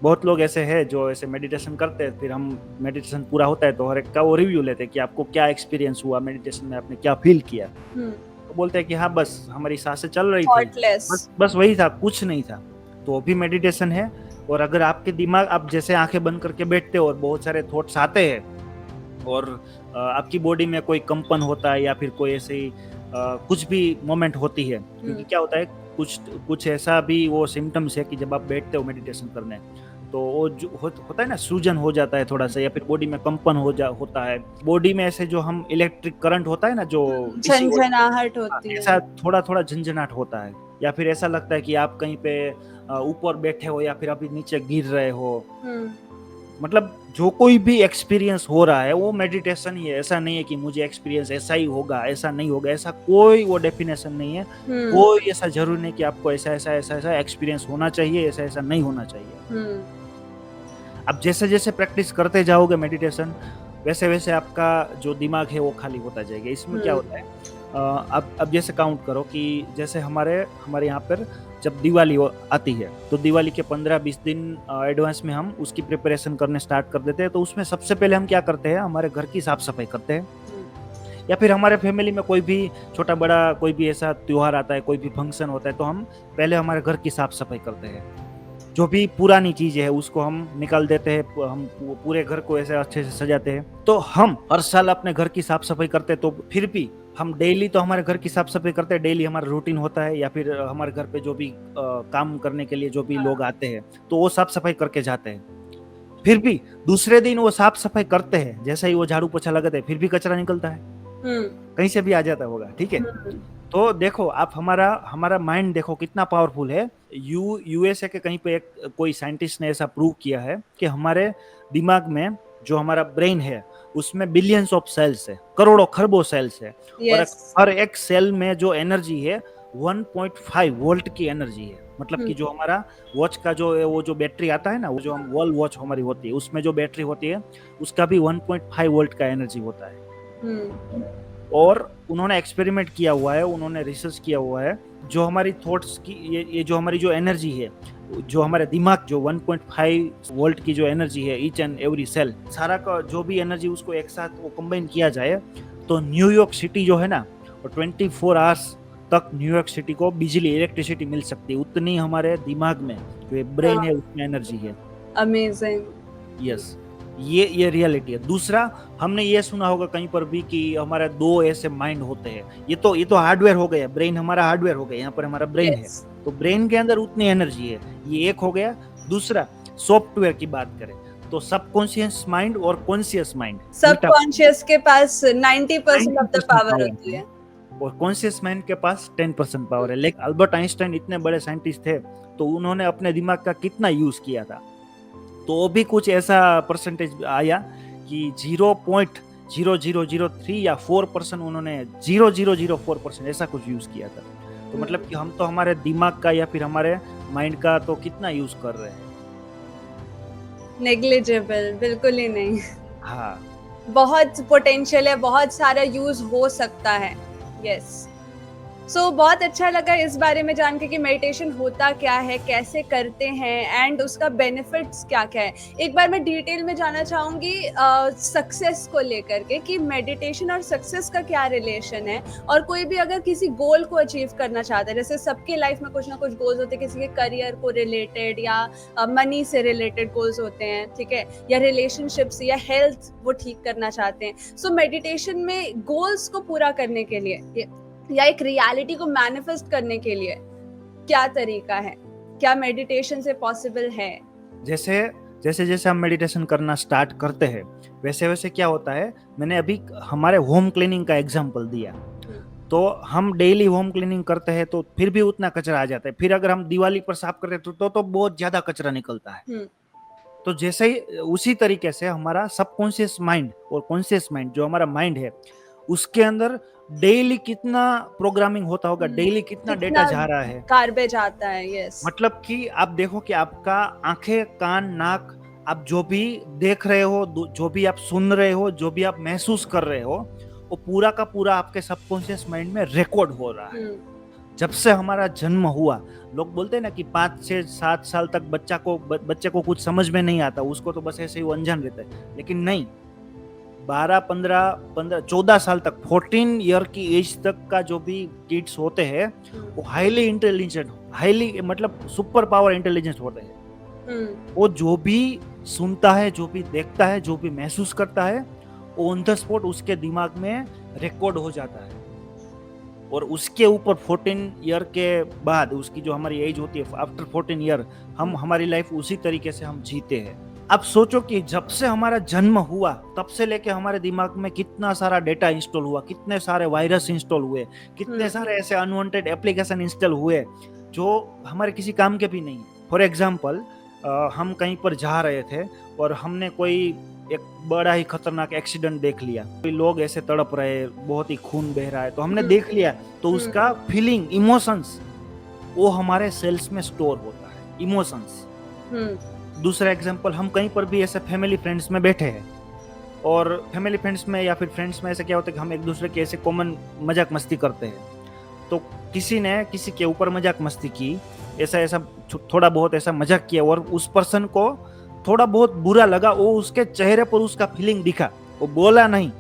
Speaker 1: बहुत लोग ऐसे हैं जो ऐसे मेडिटेशन करते हैं, फिर हम मेडिटेशन पूरा होता है तो हर एक का वो रिव्यू लेते हैं कि आपको क्या एक्सपीरियंस हुआ मेडिटेशन में, आपने क्या फील किया। तो बोलते हैं कि हाँ बस हमारी सांसें चल रही थी, बस वही था, कुछ नहीं था। तो भी मेडिटेशन है। और अगर आपके दिमाग, आप जैसे आंखें बंद करके बैठते हो और बहुत सारे थॉट्स आते हैं और आपकी बॉडी में कोई कंपन होता है या फिर कोई ऐसे कुछ भी मोमेंट होती है, क्योंकि क्या होता है कुछ ऐसा भी वो सिम्टम्स है कि जब आप बैठते हो मेडिटेशन करने तो वो जो होता है ना, सूजन हो जाता है थोड़ा सा, या फिर बॉडी में कंपन होता है, बॉडी में ऐसे जो हम इलेक्ट्रिक करंट होता है ना, जो
Speaker 2: झंझनाहट होती है,
Speaker 1: ऐसा थोड़ा थोड़ा झंझनाहट होता है, या फिर ऐसा लगता है कि आप कहीं पे ऊपर बैठे हो या फिर अभी नीचे गिर रहे हो। मतलब जो कोई भी एक्सपीरियंस हो रहा है वो मेडिटेशन ही है। ऐसा नहीं है कि मुझे एक्सपीरियंस ऐसा ही होगा, ऐसा नहीं होगा, ऐसा कोई वो डेफिनेशन नहीं है। कोई ऐसा जरूरी नहीं कि आपको ऐसा ऐसा ऐसा ऐसा एक्सपीरियंस होना चाहिए, ऐसा ऐसा नहीं होना चाहिए। अब जैसे जैसे प्रैक्टिस करते जाओगे मेडिटेशन, वैसे वैसे आपका जो दिमाग है वो खाली होता जाएगा। इसमें क्या होता है, अब जैसे काउंट करो कि जैसे हमारे यहाँ पर जब दिवाली आती है, तो दिवाली के 15-20 दिन एडवांस में हम उसकी प्रिपरेशन करने स्टार्ट कर देते हैं। तो उसमें सबसे पहले हम क्या करते हैं, हमारे घर की साफ सफाई करते हैं, या फिर हमारे फैमिली में कोई भी छोटा बड़ा कोई भी ऐसा त्योहार आता है, कोई भी फंक्शन होता है, तो हम पहले हमारे घर की साफ सफाई करते हैं। जो भी पुरानी चीजें है उसको हम निकाल देते हैं, हम पूरे घर को ऐसे अच्छे से सजाते हैं। तो हम हर साल अपने घर की साफ सफाई करते हैं, तो फिर भी हम डेली तो हमारे घर की साफ सफाई करते हैं, डेली हमारा रूटीन होता है, या फिर हमारे घर पे जो भी काम करने के लिए जो भी लोग आते हैं तो वो साफ सफाई करके जाते हैं। फिर भी दूसरे दिन वो साफ सफाई करते हैं, जैसे ही वो झाड़ू पोछा लगाते हैं, फिर भी कचरा निकलता है, कहीं से भी आ जाता होगा, ठीक है। तो देखो आप, हमारा माइंड देखो कितना पावरफुल है। यूएसए के कहीं पे कोई साइंटिस्ट ने ऐसा प्रूव किया है कि हमारे दिमाग में जो हमारा ब्रेन है उसमें बिलियंस ऑफ सेल्स है, करोड़ों खरबों सेल्स है। और हर एक सेल में जो एनर्जी है 1.5 वोल्ट की एनर्जी है। मतलब कि जो हमारा वॉच का जो वो जो बैटरी आता है ना, वो जो हम वॉल वॉच हमारी होती है, उसमें जो बैटरी होती है उसका भी 1.5 वोल्ट का एनर्जी होता है। और उन्होंने एक्सपेरिमेंट किया हुआ है, उन्होंने रिसर्च किया हुआ है, जो हमारी थॉट्स की ये जो हमारी जो एनर्जी है, जो हमारे दिमाग जो 1.5 वोल्ट की जो एनर्जी है, ईच एंड एवरी सेल, सारा का जो भी एनर्जी उसको एक साथ वो कंबाइन किया जाए, तो न्यूयॉर्क सिटी जो है ना, वो 24 आवर्स तक न्यूयॉर्क सिटी को बिजली, इलेक्ट्रिसिटी मिल सकती है। उतनी हमारे दिमाग में जो ब्रेन है उसमें एनर्जी है।
Speaker 2: अमेजिंग।
Speaker 1: यस, ये रियलिटी है। दूसरा, हमने ये सुना होगा कहीं पर भी कि हमारे 2 ऐसे माइंड होते हैं। ये तो हार्डवेयर हो गया, ब्रेन हमारा हार्डवेयर हो गया, यहाँ पर हमारा ब्रेन है, तो ब्रेन के अंदर उतनी एनर्जी है, ये एक हो गया। दूसरा, सॉफ्टवेयर की बात करें तो सबकॉन्शियस माइंड और कॉन्शियस माइंड,
Speaker 2: सबकॉन्शियस के पास 90% ऑफ द पावर होती है
Speaker 1: और कॉन्शियस माइंड के पास 10% पावर है। लेकिन अल्बर्ट आइंस्टाइन इतने बड़े साइंटिस्ट थे, तो उन्होंने अपने दिमाग का कितना यूज किया था, तो वो भी कुछ ऐसा परसेंटेज आया कि 0.0003 या 4% उन्होंने 0.004% ऐसा कुछ यूज किया था। तो मतलब कि हम तो हमारे दिमाग का या फिर हमारे माइंड का तो कितना यूज कर रहे हैं,
Speaker 2: नेग्लिजिबल, बिल्कुल ही नहीं।
Speaker 1: हाँ,
Speaker 2: बहुत पोटेंशियल है, बहुत सारा यूज हो सकता है। यस, सो बहुत अच्छा लगा इस बारे में जान के कि मेडिटेशन होता क्या है, कैसे करते हैं एंड उसका बेनिफिट्स क्या क्या है। एक बार मैं डिटेल में जानना चाहूँगी सक्सेस को लेकर के कि मेडिटेशन और सक्सेस का क्या रिलेशन है, और कोई भी अगर किसी गोल को अचीव करना चाहता है, जैसे सबके लाइफ में कुछ ना कुछ गोल्स होते हैं, किसी के करियर को रिलेटेड या मनी से रिलेटेड गोल्स होते हैं, ठीक है, या रिलेशनशिप्स या हेल्थ वो ठीक करना चाहते हैं। सो मेडिटेशन में गोल्स को पूरा करने के लिए या एक रियलिटी को मैनिफेस्ट करने के लिए क्या तरीका है, क्या मेडिटेशन से पॉसिबल है?
Speaker 1: जैसे हम मेडिटेशन करना स्टार्ट करते हैं, वैसे वैसे क्या होता है, मैंने अभी हमारे होम क्लीनिंग का एग्जांपल दिया। तो हम डेली होम क्लीनिंग करते हैं तो फिर भी उतना कचरा आ जाता है। फिर अगर हम दिवाली पर साफ करते हैं तो बहुत ज्यादा कचरा निकलता है। तो जैसे ही उसी तरीके से हमारा सबकॉन्शियस माइंड और कॉन्शियस माइंड, जो हमारा माइंड है, उसके अंदर डेली कितना प्रोग्रामिंग होता होगा, डेली कितना डेटा जा रहा है,
Speaker 2: गार्बेज आता है। यस,
Speaker 1: मतलब कि आप देखो कि आपका आंखें, कान, नाक, आप जो भी देख रहे हो, जो भी आप सुन रहे हो, जो भी आप महसूस कर रहे हो, वो पूरा का पूरा आपके सबकॉन्शियस माइंड में रिकॉर्ड हो रहा है। जब से हमारा जन्म हुआ, लोग बोलते हैं ना कि 5 से 7 साल तक बच्चे को कुछ समझ में नहीं आता, उसको तो बस ऐसे ही अनजान रहता है। लेकिन नहीं, 12, 15, 14 साल तक, 14 ईयर की एज तक का जो भी किड्स होते हैं वो हाईली इंटेलिजेंट, हाईली मतलब सुपर पावर इंटेलिजेंस होते हैं। वो जो भी सुनता है, जो भी देखता है, जो भी महसूस करता है, ऑन द स्पॉट उसके दिमाग में रिकॉर्ड हो जाता है। और उसके ऊपर 14 ईयर के बाद उसकी जो हमारी एज होती है आफ्टर 14 ईयर हम हमारी लाइफ उसी तरीके से हम जीते हैं। अब सोचो कि जब से हमारा जन्म हुआ तब से लेके हमारे दिमाग में कितना सारा डेटा इंस्टॉल हुआ, कितने सारे वायरस इंस्टॉल हुए, कितने सारे ऐसे अनवांटेड एप्लीकेशन इंस्टॉल हुए जो हमारे किसी काम के भी नहीं। फॉर एग्जाम्पल हम कहीं पर जा रहे थे और हमने कोई एक बड़ा ही खतरनाक एक्सीडेंट देख लिया, कोई लोग ऐसे तड़प रहे, बहुत ही खून बह रहा है, तो हमने देख लिया, तो उसका फीलिंग, इमोशंस वो हमारे सेल्स में स्टोर होता है, इमोशंस। दूसरा एग्जांपल, हम कहीं पर भी ऐसे फैमिली फ्रेंड्स में बैठे हैं और फैमिली फ्रेंड्स में या फिर फ्रेंड्स में ऐसे क्या होता है कि हम एक दूसरे के ऐसे कॉमन मजाक मस्ती करते हैं, तो किसी ने किसी के ऊपर मजाक मस्ती की, ऐसा थोड़ा बहुत ऐसा मजाक किया और उस पर्सन को थोड़ा बहुत बुरा लगा, वो उसके चेहरे पर उसका फीलिंग दिखा, वो बोला नहीं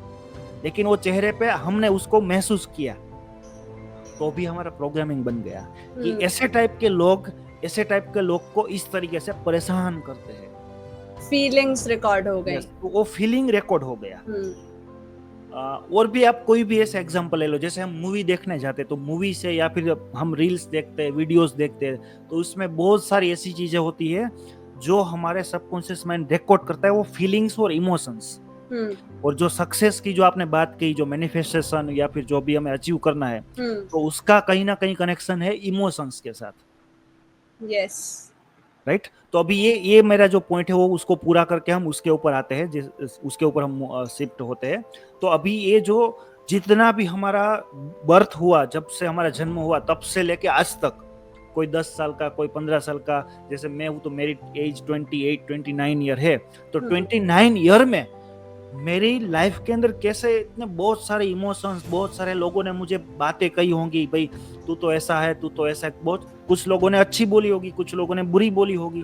Speaker 1: लेकिन वो चेहरे पे हमने उसको महसूस किया, तो भी हमारा प्रोग्रामिंग बन गया कि ऐसे टाइप के लोग को इस तरीके से परेशान करते हैं,
Speaker 2: फीलिंग्स रिकॉर्ड हो गई,
Speaker 1: तो वो फीलिंग रिकॉर्ड हो गया। और भी आप कोई भी ऐसा एग्जांपल ले लो, जैसे हम मूवी देखने जाते हैं तो मूवी से या फिर हम रील्स देखते हैं, वीडियोस देखते हैं, तो उसमें बहुत सारी ऐसी चीजें होती है जो हमारे सबकॉन्शियस माइंड रिकॉर्ड करता है, वो फीलिंग्स और इमोशंस। और जो सक्सेस की जो आपने बात की, जो मैनिफेस्टेशन या फिर जो भी हमें अचीव करना है, तो उसका कहीं ना कहीं कनेक्शन है इमोशंस के साथ।
Speaker 2: Yes,
Speaker 1: right. तो अभी ये मेरा जो पॉइंट है वो उसको पूरा करके हम उसके ऊपर आते हैं, उसके ऊपर हम शिफ्ट होते हैं। तो अभी ये जो जितना भी हमारा बर्थ हुआ, जब से हमारा जन्म हुआ तब से लेके आज तक, कोई 10 साल का, कोई 15 साल का, जैसे मैं हूँ तो मेरी एज 28-29 ईयर है, तो 29 ईयर में मेरी लाइफ के अंदर कैसे इतने बहुत सारे इमोशंस, बहुत सारे लोगों ने मुझे बातें कही होंगी, भाई तू तो ऐसा है, तू तो ऐसा है, बहुत कुछ लोगों ने अच्छी बोली होगी, कुछ लोगों ने बुरी बोली होगी,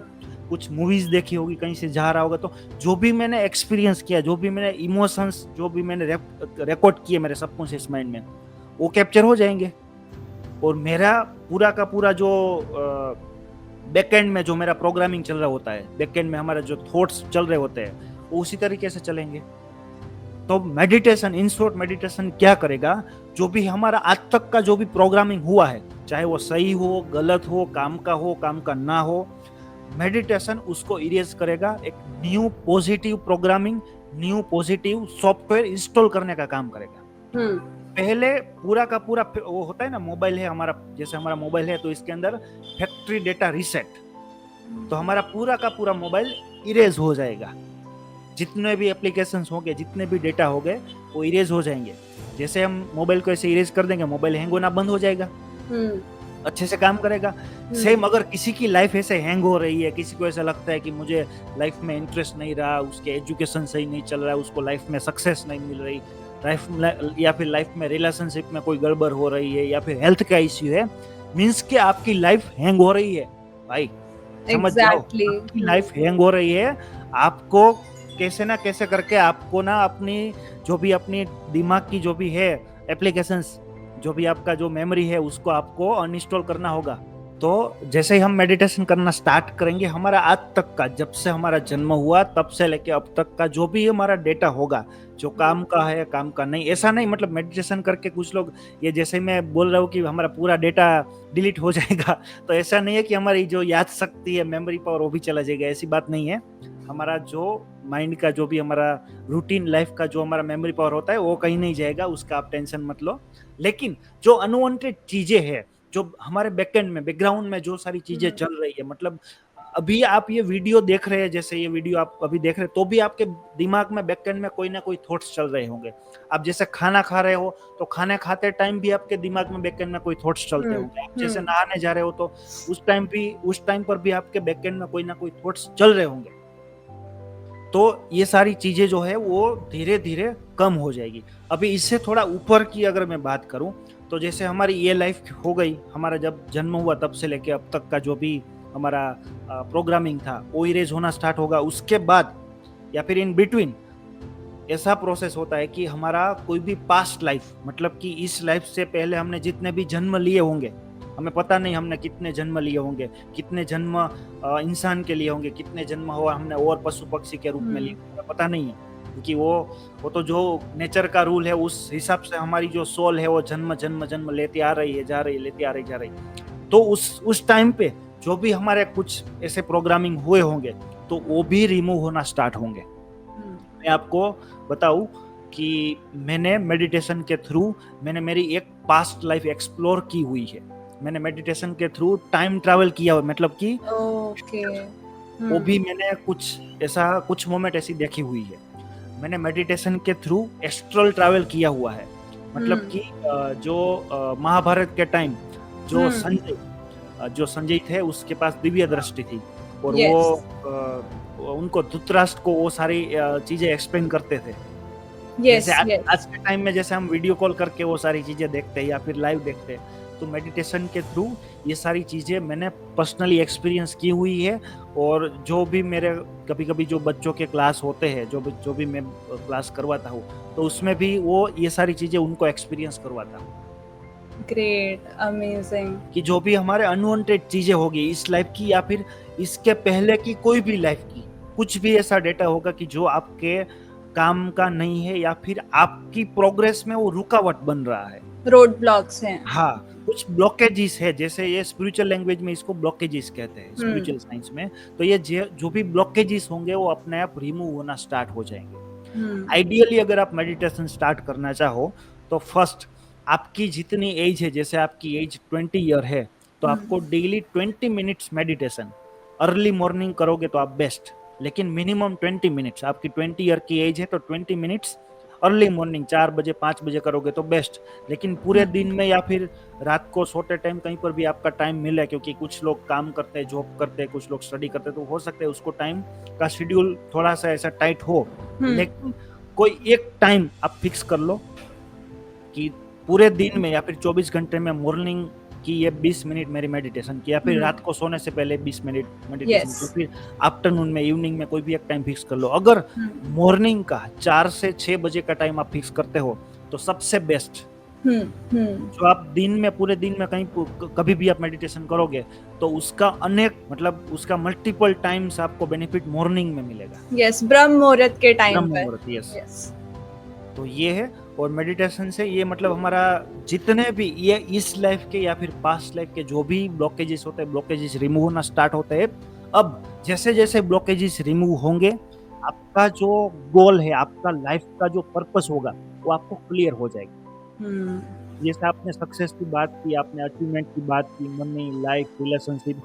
Speaker 1: कुछ मूवीज देखी होगी, कहीं से जा रहा होगा, तो जो भी मैंने एक्सपीरियंस किया, जो भी मैंने इमोशंस, जो भी मैंने रिकॉर्ड किए मेरे सबकॉन्शियस माइंड में, वो कैप्चर हो जाएंगे। और मेरा पूरा का पूरा जो बैकएंड में जो मेरा प्रोग्रामिंग चल रहा होता है, बैकएंड में हमारा जो थॉट्स चल रहे होते हैं, वो उसी तरीके से चलेंगे। तो मेडिटेशन, इन शॉर्ट मेडिटेशन क्या करेगा, जो भी हमारा आज तक का जो भी प्रोग्रामिंग हुआ है, चाहे वो सही हो, गलत हो, काम का ना हो, मेडिटेशन उसको इरेज करेगा, एक new positive programming, new positive software install करने का काम करेगा। पहले पूरा का पूरा वो होता है ना, मोबाइल है हमारा, जैसे हमारा मोबाइल है तो इसके अंदर फैक्ट्री डेटा रीसेट, तो हमारा पूरा का पूरा मोबाइल इरेज हो जाएगा, जितने भी एप्लीकेशंस होंगे, जितने भी डेटा होंगे वो इरेज हो जाएंगे। जैसे हम मोबाइल को ऐसे इरेज कर देंगे, मोबाइल हैंग होना बंद हो जाएगा, अच्छे से काम करेगा। सेम अगर किसी की लाइफ ऐसे हैंग हो रही है, किसी को ऐसा लगता है कि मुझे लाइफ में इंटरेस्ट नहीं रहा, उसके एजुकेशन सही नहीं चल रहा है, उसको लाइफ में सक्सेस नहीं मिल रही, या फिर लाइफ में रिलेशनशिप में कोई गड़बड़ हो रही है, या फिर हेल्थ का इश्यू है, मींस कि आपकी लाइफ हैंग हो रही है भाई, समझ जाओ, आपकी लाइफ हैंग हो रही है। आपको कैसे ना कैसे करके आपको ना अपनी जो भी अपनी दिमाग की जो भी है एप्लीकेशंस, जो भी आपका जो मेमोरी है, उसको आपको अनइंस्टॉल करना होगा। तो जैसे ही हम मेडिटेशन करना स्टार्ट करेंगे, हमारा आज तक का, जब से हमारा जन्म हुआ तब से लेके अब तक का जो भी हमारा डेटा होगा, जो काम का है, काम का नहीं, ऐसा नहीं मतलब मेडिटेशन करके कुछ लोग ये जैसे मैं बोल रहा हूँ कि हमारा पूरा डेटा डिलीट हो जाएगा, तो ऐसा नहीं है कि हमारी जो याद शक्ति है, मेमोरी पावर, वो भी चला जाएगा, ऐसी बात नहीं है। हमारा जो माइंड का जो भी हमारा रूटीन लाइफ का जो हमारा मेमोरी पावर होता है वो कहीं नहीं जाएगा, उसका आप टेंशन मत लो। लेकिन जो अनवांटेड चीजें हैं, जो हमारे बैकएंड में, बैकग्राउंड में जो सारी चीजें चल रही है, मतलब अभी आप ये वीडियो देख रहे हैं, जैसे ये वीडियो आप अभी देख रहे हैं, तो भी आपके दिमाग में बैकएंड में कोई ना कोई थॉट्स चल रहे होंगे। आप जैसे खाना खा रहे हो तो खाने खाते टाइम भी आपके दिमाग में बैकएंड में कोई थॉट्स चलते होंगे। आप जैसे नहाने जा रहे हो तो उस टाइम पर भी आपके बैकएंड में कोई ना कोई थॉट्स चल रहे होंगे। तो ये सारी चीजें जो है वो धीरे धीरे कम हो जाएगी। अभी इससे थोड़ा ऊपर की अगर मैं बात करूं, तो जैसे हमारी ये लाइफ हो गई, हमारा जब जन्म हुआ तब से लेके अब तक का जो भी हमारा प्रोग्रामिंग था वो इरेज होना स्टार्ट होगा। उसके बाद या फिर इन बिटवीन ऐसा प्रोसेस होता है कि हमारा कोई भी पास्ट लाइफ, मतलब कि इस लाइफ से पहले हमने जितने भी जन्म लिए होंगे, हमें पता नहीं हमने कितने जन्म लिए होंगे, कितने जन्म इंसान के लिए होंगे, कितने जन्म हुआ हमने और पशु पक्षी के रूप में लिए, पता नहीं है। क्योंकि वो तो जो नेचर का रूल है उस हिसाब से हमारी जो सोल है वो जन्म जन्म जन्म लेती आ रही है, जा रही है, लेती आ रही, जा रही। तो उस टाइम पे जो भी हमारे कुछ ऐसे प्रोग्रामिंग हुए होंगे तो वो भी रिमूव होना स्टार्ट होंगे। मैं आपको बताऊं कि मैंने मेडिटेशन के थ्रू मैंने मेरी एक पास्ट लाइफ एक्सप्लोर की हुई है। मैंने मेडिटेशन के थ्रू टाइम ट्रैवल किया हुआ, मतलब कि वो भी मैंने कुछ मोमेंट ऐसी देखी हुई है। मैंने मेडिटेशन के थ्रू एस्ट्रल ट्रैवल किया हुआ है, मतलब कि जो महाभारत के टाइम जो संजय थे उसके पास दिव्य दृष्टि थी और वो उनको धृतराष्ट्र को वो सारी चीजें एक्सप्लेन करते थे। जैसे आज के टाइम में जैसे हम वीडियो कॉल करके वो सारी चीजें देखते हैं या फिर लाइव देखते हैं, तो मेडिटेशन के थ्रू ये सारी चीजें मैंने पर्सनली एक्सपीरियंस की हुई है। और जो भी मेरे कभी कभी जो बच्चों के क्लास होते हैं, जो भी मैं क्लास करवाता हूँ, तो उसमें भी वो ये सारी चीजें उनको एक्सपीरियंस करवाता हूँ।
Speaker 2: Great, amazing.
Speaker 1: कि जो भी हमारे अनवांटेड चीजें होगी इस लाइफ की या फिर इसके पहले की कोई भी लाइफ की, कुछ भी ऐसा डेटा होगा कि जो आपके काम का नहीं है या फिर आपकी प्रोग्रेस में वो रुकावट बन रहा है,
Speaker 2: रोड ब्लॉक्स हैं।
Speaker 1: हाँ, कुछ ब्लॉकेजेस है, जैसे ये स्पिरिचुअल लैंग्वेज में इसको ब्लॉकेजेस कहते हैं, स्पिरिचुअल साइंस में। तो ये जो भी ब्लॉकेजेस होंगे वो अपने आप रिमूव होना स्टार्ट हो जाएंगे। आइडियली अगर आप मेडिटेशन स्टार्ट करना चाहो तो फर्स्ट आपकी जितनी एज है, जैसे आपकी एज 20 ईयर है, तो आपको daily 20 minutes meditation, early morning करोगे तो आप बेस्ट, लेकिन मिनिमम 20 मिनट्स। आपकी 20 ईयर की एज है तो 20 मिनट्स अर्ली मॉर्निंग 4 बजे 5 बजे करोगे तो बेस्ट। लेकिन पूरे दिन में या फिर रात को सोते टाइम कहीं पर भी आपका टाइम मिले, क्योंकि कुछ लोग काम करते हैं, जॉब करते हैं, कुछ लोग स्टडी करते हैं, तो हो सकता है उसको टाइम का शेड्यूल थोड़ा सा ऐसा टाइट हो, लेकिन कोई एक टाइम आप फिक्स कर लो कि पूरे दिन में या फिर 24 घंटे में मॉर्निंग की ये 20 मिनट मेरी मेडिटेशन की, या फिर रात को सोने से पहले 20 मिनट मेडिटेशन की, फिर आफ्टरनून में, इवनिंग में कोई भी एक टाइम फिक्स कर लो। अगर मॉर्निंग का 4 से 6 बजे का टाइम आप फिक्स करते हो तो सबसे बेस्ट। जो आप दिन में, पूरे दिन में कहीं कभी भी आप मेडिटेशन करोगे तो उसका मतलब उसका मल्टीपल टाइम्स आपको बेनिफिट मॉर्निंग में मिलेगा।
Speaker 2: यस, ब्रह्म मुहूर्त के टाइम पर।
Speaker 1: यस। तो ये है। और मेडिटेशन से ये मतलब हमारा जितने भी ये इस लाइफ के या फिर पास्ट लाइफ के जो भी ब्लॉकेजेस होते हैं, ब्लॉकेजेस रिमूव होना स्टार्ट होते हैं। अब जैसे जैसे ब्लॉकेजेस रिमूव होंगे, आपका जो गोल है, आपका लाइफ का जो पर्पस होगा वो आपको क्लियर हो जाएगा। जैसे आपने सक्सेस की बात की, आपने अचीवमेंट की बात की, मनी, लाइफ, रिलेशनशिप,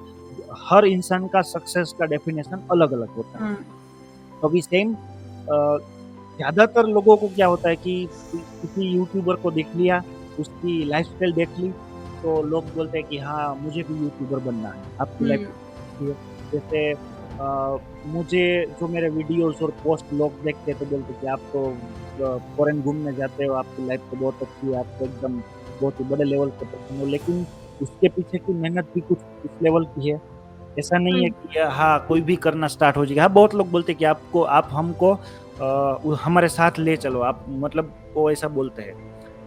Speaker 1: हर इंसान का सक्सेस का डेफिनेशन अलग अलग होता है। अभी सेम ज्यादातर लोगों को क्या होता है कि किसी यूट्यूबर को देख लिया, उसकी लाइफस्टाइल देख ली, तो लोग बोलते हैं कि हाँ मुझे भी यूट्यूबर बनना है। आपकी लाइफ जैसे मुझे जो मेरे वीडियोस और पोस्ट लोग देखते हैं तो बोलते हैं कि आप तो फॉरेन घूमने जाते हो, आपकी लाइफ तो बहुत अच्छी है, आप तो एकदम बहुत ही बड़े लेवल पे पर्सन हो, लेकिन उसके पीछे की मेहनत भी कुछ इस लेवल की है। ऐसा नहीं है कि हाँ कोई भी करना स्टार्ट हो जाएगा। हाँ, बहुत लोग बोलते हैं कि आप हमको हमारे साथ ले चलो, आप मतलब वो ऐसा बोलते हैं,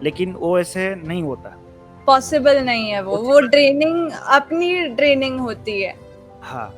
Speaker 1: लेकिन वो ऐसे नहीं होता,
Speaker 2: पॉसिबल नहीं है। वो ड्रेनिंग, अपनी ड्रेनिंग होती है।
Speaker 1: हाँ,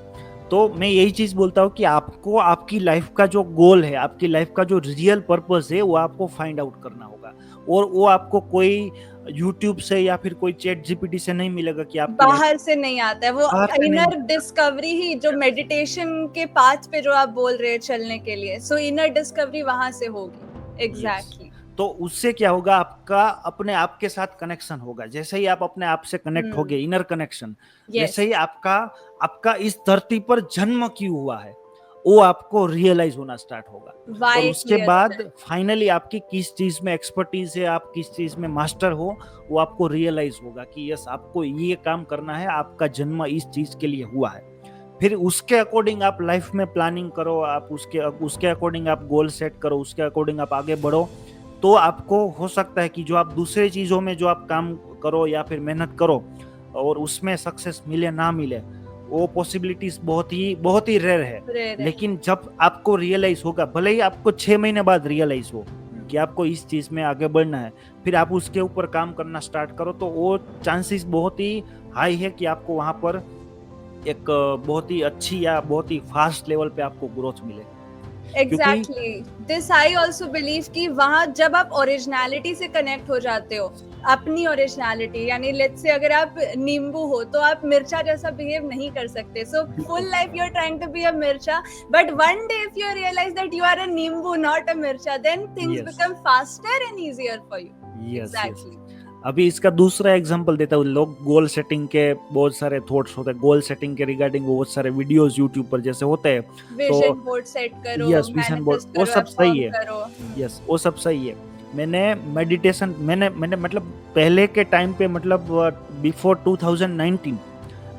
Speaker 1: तो मैं यही चीज बोलता हूँ कि आपको आपकी लाइफ का जो गोल है, आपकी लाइफ का जो रियल पर्पस है, वो आपको फाइंड आउट करना होगा। और वो आपको कोई यूट्यूब से या फिर कोई चैट जीपीटी से नहीं मिलेगा कि आप
Speaker 2: बाहर से नहीं आता है। वो इनर डिस्कवरी ही, जो मेडिटेशन के पाथ पे जो आप बोल रहे हैं चलने के लिए, सो इनर डिस्कवरी वहां से होगी। एग्जैक्टली।
Speaker 1: तो उससे क्या होगा, आपका अपने आप के साथ कनेक्शन होगा। जैसे ही आप अपने आप से कनेक्ट होगे, इनर कनेक्शन, जैसे ही आपका इस धरती पर जन्म क्यों हुआ है वो आपको रियलाइज होना स्टार्ट होगा। और उसके बाद फाइनली आपकी किस चीज में एक्सपर्टीज है, आप किस चीज में मास्टर हो, वो आपको रियलाइज होगा कि यस आपको ये काम करना है, आपका जन्म इस चीज के लिए हुआ है। फिर उसके अकॉर्डिंग आप लाइफ में प्लानिंग करो, आप उसके अकॉर्डिंग आप गोल सेट करो, उसके अकॉर्डिंग आप आगे बढ़ो। तो आपको हो सकता है कि जो आप दूसरे चीजों में जो आप काम करो या फिर मेहनत करो और उसमें सक्सेस मिले ना मिले, वो पॉसिबिलिटीज बहुत ही रेयर है। लेकिन जब आपको रियलाइज होगा, भले ही आपको 6 महीने बाद रियलाइज हो कि आपको इस चीज में आगे बढ़ना है, फिर आप उसके ऊपर काम करना स्टार्ट करो, तो वो चांसेस बहुत ही हाई है कि आपको वहां पर एक बहुत ही अच्छी या बहुत ही फास्ट लेवल पे आपको ग्रोथ मिले।
Speaker 2: Exactly this I also believe कि वहाँ जब आप ओरिजिनलिटी से कनेक्ट हो जाते हो, अपनी ओरिजिनलिटी, यानी लेट्स से अगर आप नींबू हो तो आप मिर्चा जैसा बिहेव नहीं कर सकते, so full life you are trying to be a मिर्चा, but one day if you realize that you are a नींबू नॉट अ मिर्चा, then things
Speaker 1: Yes.
Speaker 2: Become faster and easier for you.
Speaker 1: Yes,
Speaker 2: exactly.
Speaker 1: अभी इसका दूसरा एग्जांपल देता हूँ. लोग गोल सेटिंग के बहुत सारे थॉट्स होते हैं, गोल सेटिंग के रिगार्डिंग बहुत सारे वीडियोस यूट्यूब पर जैसे होते हैं.
Speaker 2: विजन बोर्ड सेट करो,
Speaker 1: यस, विजन बोर्ड,
Speaker 2: मैनिफेस्ट
Speaker 1: वो
Speaker 2: करो,
Speaker 1: सब सही
Speaker 2: affirm
Speaker 1: है.
Speaker 2: करो.
Speaker 1: यस, वो सब सही है. मैंने मेडिटेशन, मैंने मतलब पहले के टाइम पे, मतलब बिफोर 2019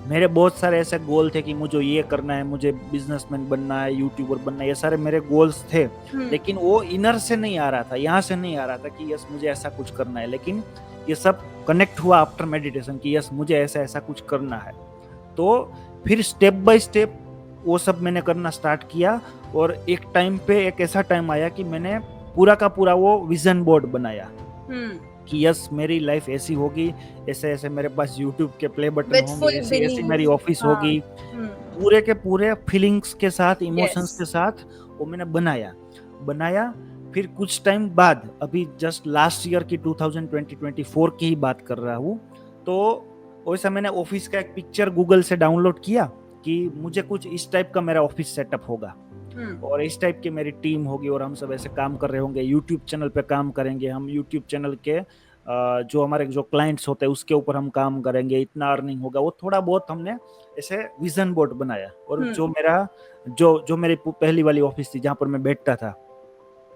Speaker 1: मेरे बहुत सारे ऐसे गोल थे कि मुझे ये करना है, मुझे बिजनेसमैन बनना है, यूट्यूबर बनना है, ये सारे मेरे गोल्स थे. लेकिन वो इनर से नहीं आ रहा था, यहाँ से नहीं आ रहा था कि यस मुझे ऐसा कुछ करना है. लेकिन ये सब कनेक्ट हुआ आफ्टर मेडिटेशन कि यस मुझे ऐसा ऐसा कुछ करना है. तो फिर स्टेप बाय स्टेप वो सब मैंने करना स्टार्ट किया. और एक टाइम पे एक ऐसा टाइम आया कि मैंने पूरा का पूरा वो विजन बोर्ड बनाया कि यस मेरी लाइफ ऐसी होगी, ऐसे ऐसे मेरे पास यूट्यूब के प्ले बटन
Speaker 2: With
Speaker 1: होंगे,
Speaker 2: full
Speaker 1: ऐसी ऐसी
Speaker 2: belief.
Speaker 1: मेरी ऑफिस
Speaker 2: हाँ.
Speaker 1: होगी, पूरे के पूरे फीलिंग्स के साथ, इमोशंस
Speaker 2: Yes.
Speaker 1: के साथ वो मैंने बनाया. फिर कुछ टाइम बाद, अभी जस्ट लास्ट ईयर की 2020-24 की ही बात कर रहा हूँ, तो वैसा मैंने ऑफिस का एक पिक्चर गूगल से डाउनलोड किया कि मुझे कुछ इस टाइप का मेरा ऑफिस सेटअप होगा और इस टाइप की मेरी टीम होगी और हम सब ऐसे काम कर रहे होंगे, यूट्यूब चैनल पे काम करेंगे हम, यूट्यूब चैनल के जो हमारे जो क्लाइंट्स होते हैं उसके ऊपर हम काम करेंगे, इतना अर्निंग होगा. वो थोड़ा बहुत हमने ऐसे विजन बोर्ड बनाया. और जो मेरी पहली वाली ऑफिस थी जहाँ पर मैं बैठता था,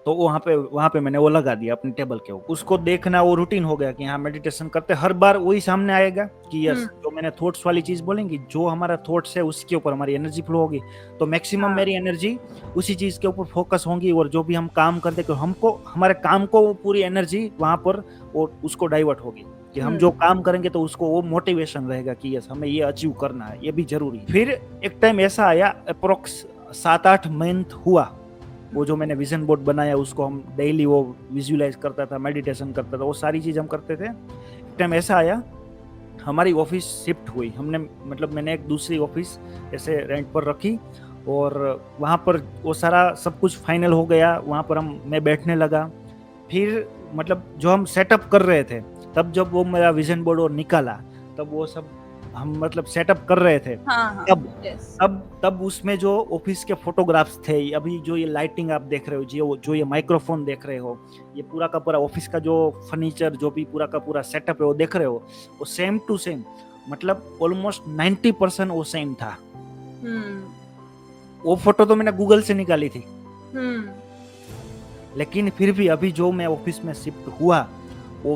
Speaker 1: तो वहाँ पे मैंने वो लगा दिया अपने टेबल के ऊपर. उसको देखना वो रूटीन हो गया कि हाँ मेडिटेशन करते हर बार वही सामने आएगा कि यस जो मैंने थॉट्स वाली चीज बोलेंगी, जो हमारा थॉट्स है उसके ऊपर हमारी एनर्जी फ्लो होगी, तो मैक्सिमम मेरी एनर्जी उसी चीज के ऊपर फोकस होगी. और जो भी हम काम करते हैं हमको हमारे काम को पूरी एनर्जी वहां पर उसको डाइवर्ट होगी कि हम जो काम करेंगे तो उसको वो मोटिवेशन रहेगा कि यस हमें ये अचीव करना है, ये भी जरूरी. फिर एक टाइम ऐसा आया, अप्रोक्स 7-8 मंथ हुआ, वो जो मैंने विजन बोर्ड बनाया उसको हम डेली वो विजुअलाइज करता था, मेडिटेशन करता था, वो सारी चीज हम करते थे. एक टाइम ऐसा आया, हमारी ऑफिस शिफ्ट हुई, हमने मतलब मैंने एक दूसरी ऑफिस ऐसे रेंट पर रखी और वहाँ पर वो सारा सब कुछ फाइनल हो गया. वहाँ पर मैं बैठने लगा. फिर मतलब जो हम सेटअप कर रहे थे, तब जब वो मेरा विजन बोर्ड और निकाला, तब वो सब हम मतलब सेटअप कर रहे थे. तब उसमें जो ऑफिस के फोटोग्राफ्स थे, अभी जो ये लाइटिंग आप देख रहे हो, जो ये माइक्रोफोन देख रहे हो, ये पूरा का पूरा ऑफिस का जो फर्नीचर, जो भी पूरा का पूरा सेटअप है वो देख रहे हो, वो सेम टू सेम, मतलब ऑलमोस्ट 90% वो सेम था. वो फोटो तो मैंने गूगल से निकाली थी. लेकिन फिर भी अभी जो मैं ऑफिस में शिफ्ट हुआ, वो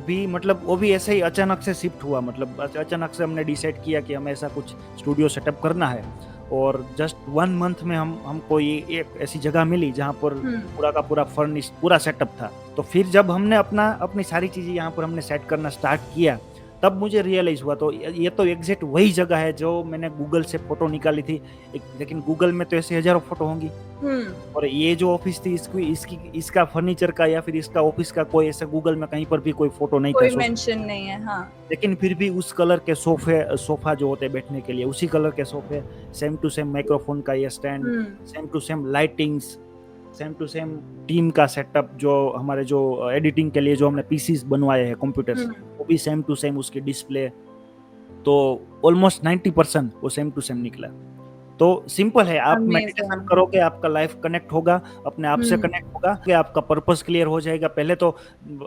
Speaker 1: भी ऐसे ही अचानक से शिफ्ट हुआ. मतलब अचानक से हमने डिसाइड किया कि हमें ऐसा कुछ स्टूडियो सेटअप करना है और जस्ट 1 मंथ में हमको ये एक ऐसी जगह मिली जहाँ पर पूरा का पूरा फर्निश पूरा सेटअप था. तो फिर जब हमने अपनी सारी चीजें यहाँ पर हमने सेट करना स्टार्ट किया, तब मुझे रियलाइज हुआ तो ये तो एग्जैक्ट वही जगह है जो मैंने गूगल से फोटो निकाली थी. लेकिन गूगल में तो ऐसे हजारों फोटो होंगी और ये जो ऑफिस थी इसका फर्नीचर का या फिर इसका ऑफिस का कोई ऐसा गूगल में कहीं पर भी कोई फोटो नहीं
Speaker 2: कोई
Speaker 1: था,
Speaker 2: मेंशन नहीं है. हाँ.
Speaker 1: लेकिन फिर भी उस कलर के सोफा जो होते हैं बैठने के लिए, उसी कलर के सोफे, सेम टू सेम माइक्रोफोन का ये stand, same to same lightings, same to same team का सेटअप, जो हमारे जो एडिटिंग के लिए जो हमने पीसीस बनवाए हैं कंप्यूटर्स, वो भी सेम टू सेम उसकी डिस्प्ले. तो ऑलमोस्ट 90% वो सेम टू सेम निकला. तो सिंपल है, आप मेडिटेशन करोगे, आपका लाइफ कनेक्ट होगा, अपने आप से कनेक्ट होगा, आपका पर्पस क्लियर हो जाएगा. पहले तो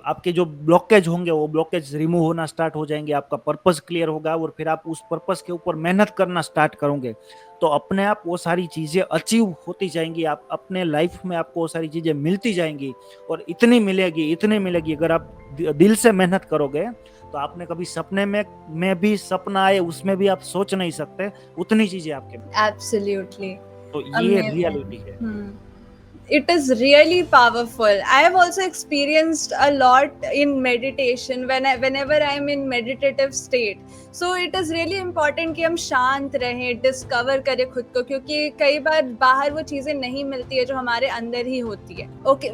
Speaker 1: आपके जो ब्लॉकेज होंगे वो ब्लॉकेज रिमूव होना स्टार्ट हो जाएंगे, आपका पर्पस क्लियर होगा और फिर आप उस पर्पस के ऊपर मेहनत करना स्टार्ट करोगे तो अपने आप वो सारी चीजें अचीव होती जाएंगी. आप अपने लाइफ में आपको वो सारी चीजें मिलती जाएंगी और इतनी मिलेगी अगर आप दिल से मेहनत करोगे तो आपने कभी सपने में भी सपना आए उसमें भी आप सोच नहीं सकते, उतनी चीजें आपके.
Speaker 2: एब्सोल्युटली.
Speaker 1: तो ये रियलिटी है.
Speaker 2: It is really powerful. I have also experienced a lot in meditation whenever I am in meditative state. So it is really important कि हम शांत रहें, डिस्कवर करें खुद को, क्योंकि कई बार बाहर वो चीज़ें नहीं मिलती है जो हमारे अंदर ही होती है. ओके,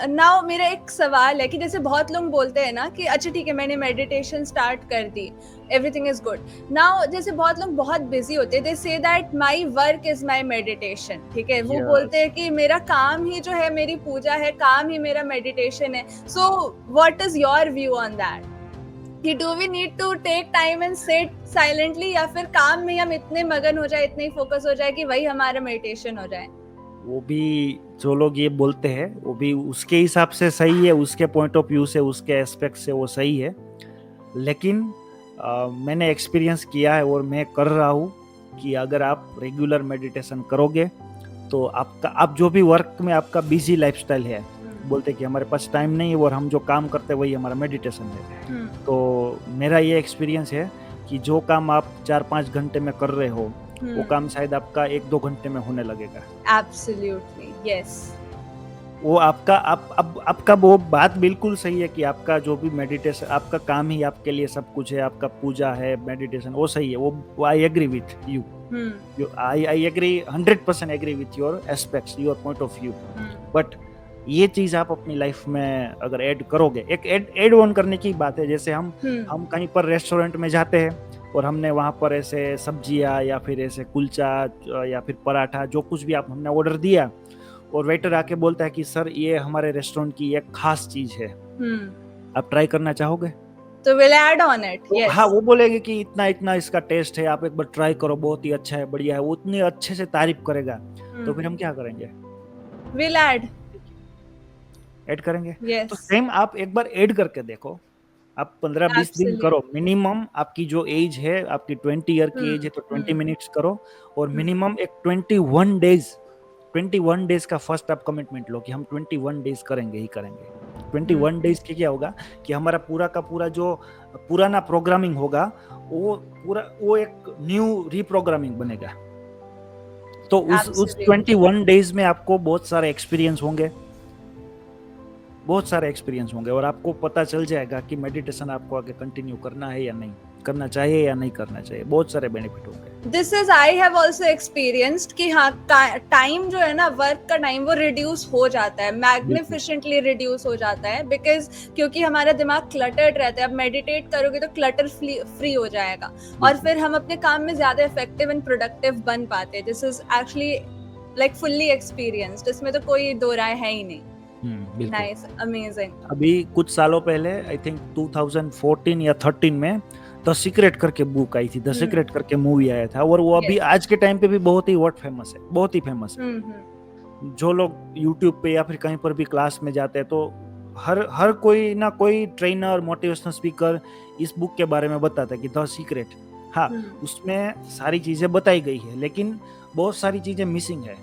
Speaker 2: नाउ मेरा एक सवाल है कि जैसे बहुत लोग बोलते हैं ना कि अच्छा ठीक है मैंने मेडिटेशन स्टार्ट कर दी, everything is good. Now जैसे बहुत लोग बहुत बिजी होते हैं, they say that my work is my meditation, ठीक है, वो बोलते हैं कि मेरा काम ही जो है मेरी पूजा है, काम ही मेरा meditation है. So what is your view on that? कि do we need to take time and sit silently, या फिर काम में हम इतने मगन हो जाए, इतने फोकस हो जाए कि वही हमारा मेडिटेशन हो जाए?
Speaker 1: वो भी जो लोग ये बोलते हैं वो भी उसके हिसाब से सही है, उसके पॉइंट ऑफ व्यू से, उसके एस्पेक्ट से वो सही है, लेकिन मैंने एक्सपीरियंस किया है और मैं कर रहा हूँ कि अगर आप रेगुलर मेडिटेशन करोगे तो आप जो भी वर्क में आपका बिजी लाइफस्टाइल है, बोलते कि हमारे पास टाइम नहीं है और हम जो काम करते हैं वही हमारा मेडिटेशन है, तो मेरा ये एक्सपीरियंस है कि जो काम आप 4-5 घंटे में कर रहे हो वो काम शायद आपका 1-2 घंटे में होने लगेगा.
Speaker 2: Absolutely, yes.
Speaker 1: वो आपका वो बात बिल्कुल सही है कि आपका जो भी मेडिटेशन, आपका काम ही आपके लिए सब कुछ है, आपका पूजा है, मेडिटेशन, वो सही है, वो I agree with you, I agree 100% agree with your aspects, your point of view, but ये चीज आप अपनी लाइफ में अगर ऐड करोगे, एक ऐड ऑन करने की बात है. जैसे हम कहीं पर रेस्टोरेंट में जाते हैं और हमने वहाँ पर ऐसे सब्जियाँ या फिर ऐसे कुलचा या फिर पराठा जो कुछ भी हमने ऑर्डर दिया और वेटर आके बोलता है कि सर ये हमारे रेस्टोरेंट की एक खास चीज है, आप ट्राई करना चाहोगे?
Speaker 2: तो will add on it. Yes.
Speaker 1: हाँ, वो बोलेंगे कि इतना इतना इसका टेस्ट है, आप एक बार ट्राई करो, बहुत ही अच्छा है, बढ़िया है, वो उतने अच्छे से तारीफ करेगा. तो फिर हम क्या करेंगे?
Speaker 2: विल ऐड
Speaker 1: करेंगे.
Speaker 2: yes.
Speaker 1: तो सेम आप एक बार ऐड करके देखो, आप 15-20 दिन करो मिनिमम. आपकी जो एज है, आपकी 20 ईयर की एज है तो 20 मिनट्स करो, और मिनिमम एक 21 डेज का फर्स्ट आप कमिटमेंट लो कि हम 21 डेज करेंगे ही करेंगे. 21 डेज के क्या होगा कि हमारा पूरा का पूरा जो पुराना प्रोग्रामिंग होगा वो एक न्यू रीप्रोग्रामिंग बनेगा. तो उस 21 डेज में आपको बहुत सारे एक्सपीरियंस होंगे और आपको पता चल जाएगा कि मेडिटेशन आपको आगे कंटिन्यू करना है या नहीं करना चाहिए या नहीं करना चाहिए. बहुत सारे बेनिफिट होंगे.
Speaker 2: This is I have also experienced कि हाँ, टाइम जो है ना, वर्क का टाइम, वो रिड्यूस हो जाता है, मैग्निफिशेंटली रिड्यूस हो जाता है, बिकॉज क्योंकि हमारा दिमाग क्लटर्ड रहता है. अब मेडिटेट करोगे तो क्लटर फ्री हो जाएगा और फिर हम अपने काम में ज्यादा इफेक्टिव एंड प्रोडक्टिव बन पाते हैं. This is actually like fully experienced, इसमें तो कोई दो राय है ही नहीं. Nice, amazing.
Speaker 1: अभी कुछ सालों पहले, आई थिंक 2014 या 13 में द सीक्रेट करके बुक आई थी, द सीक्रेट करके मूवी आया था, और वो अभी आज के टाइम पे भी बहुत ही फेमस है, बहुत ही फेमस है. जो लोग YouTube पे या फिर कहीं पर भी क्लास में जाते हैं तो हर कोई ना कोई ट्रेनर, मोटिवेशनल स्पीकर इस बुक के बारे में बताता है कि द सीक्रेट. हाँ, उसमें सारी चीजें बताई गई है, लेकिन बहुत सारी चीजें मिसिंग है.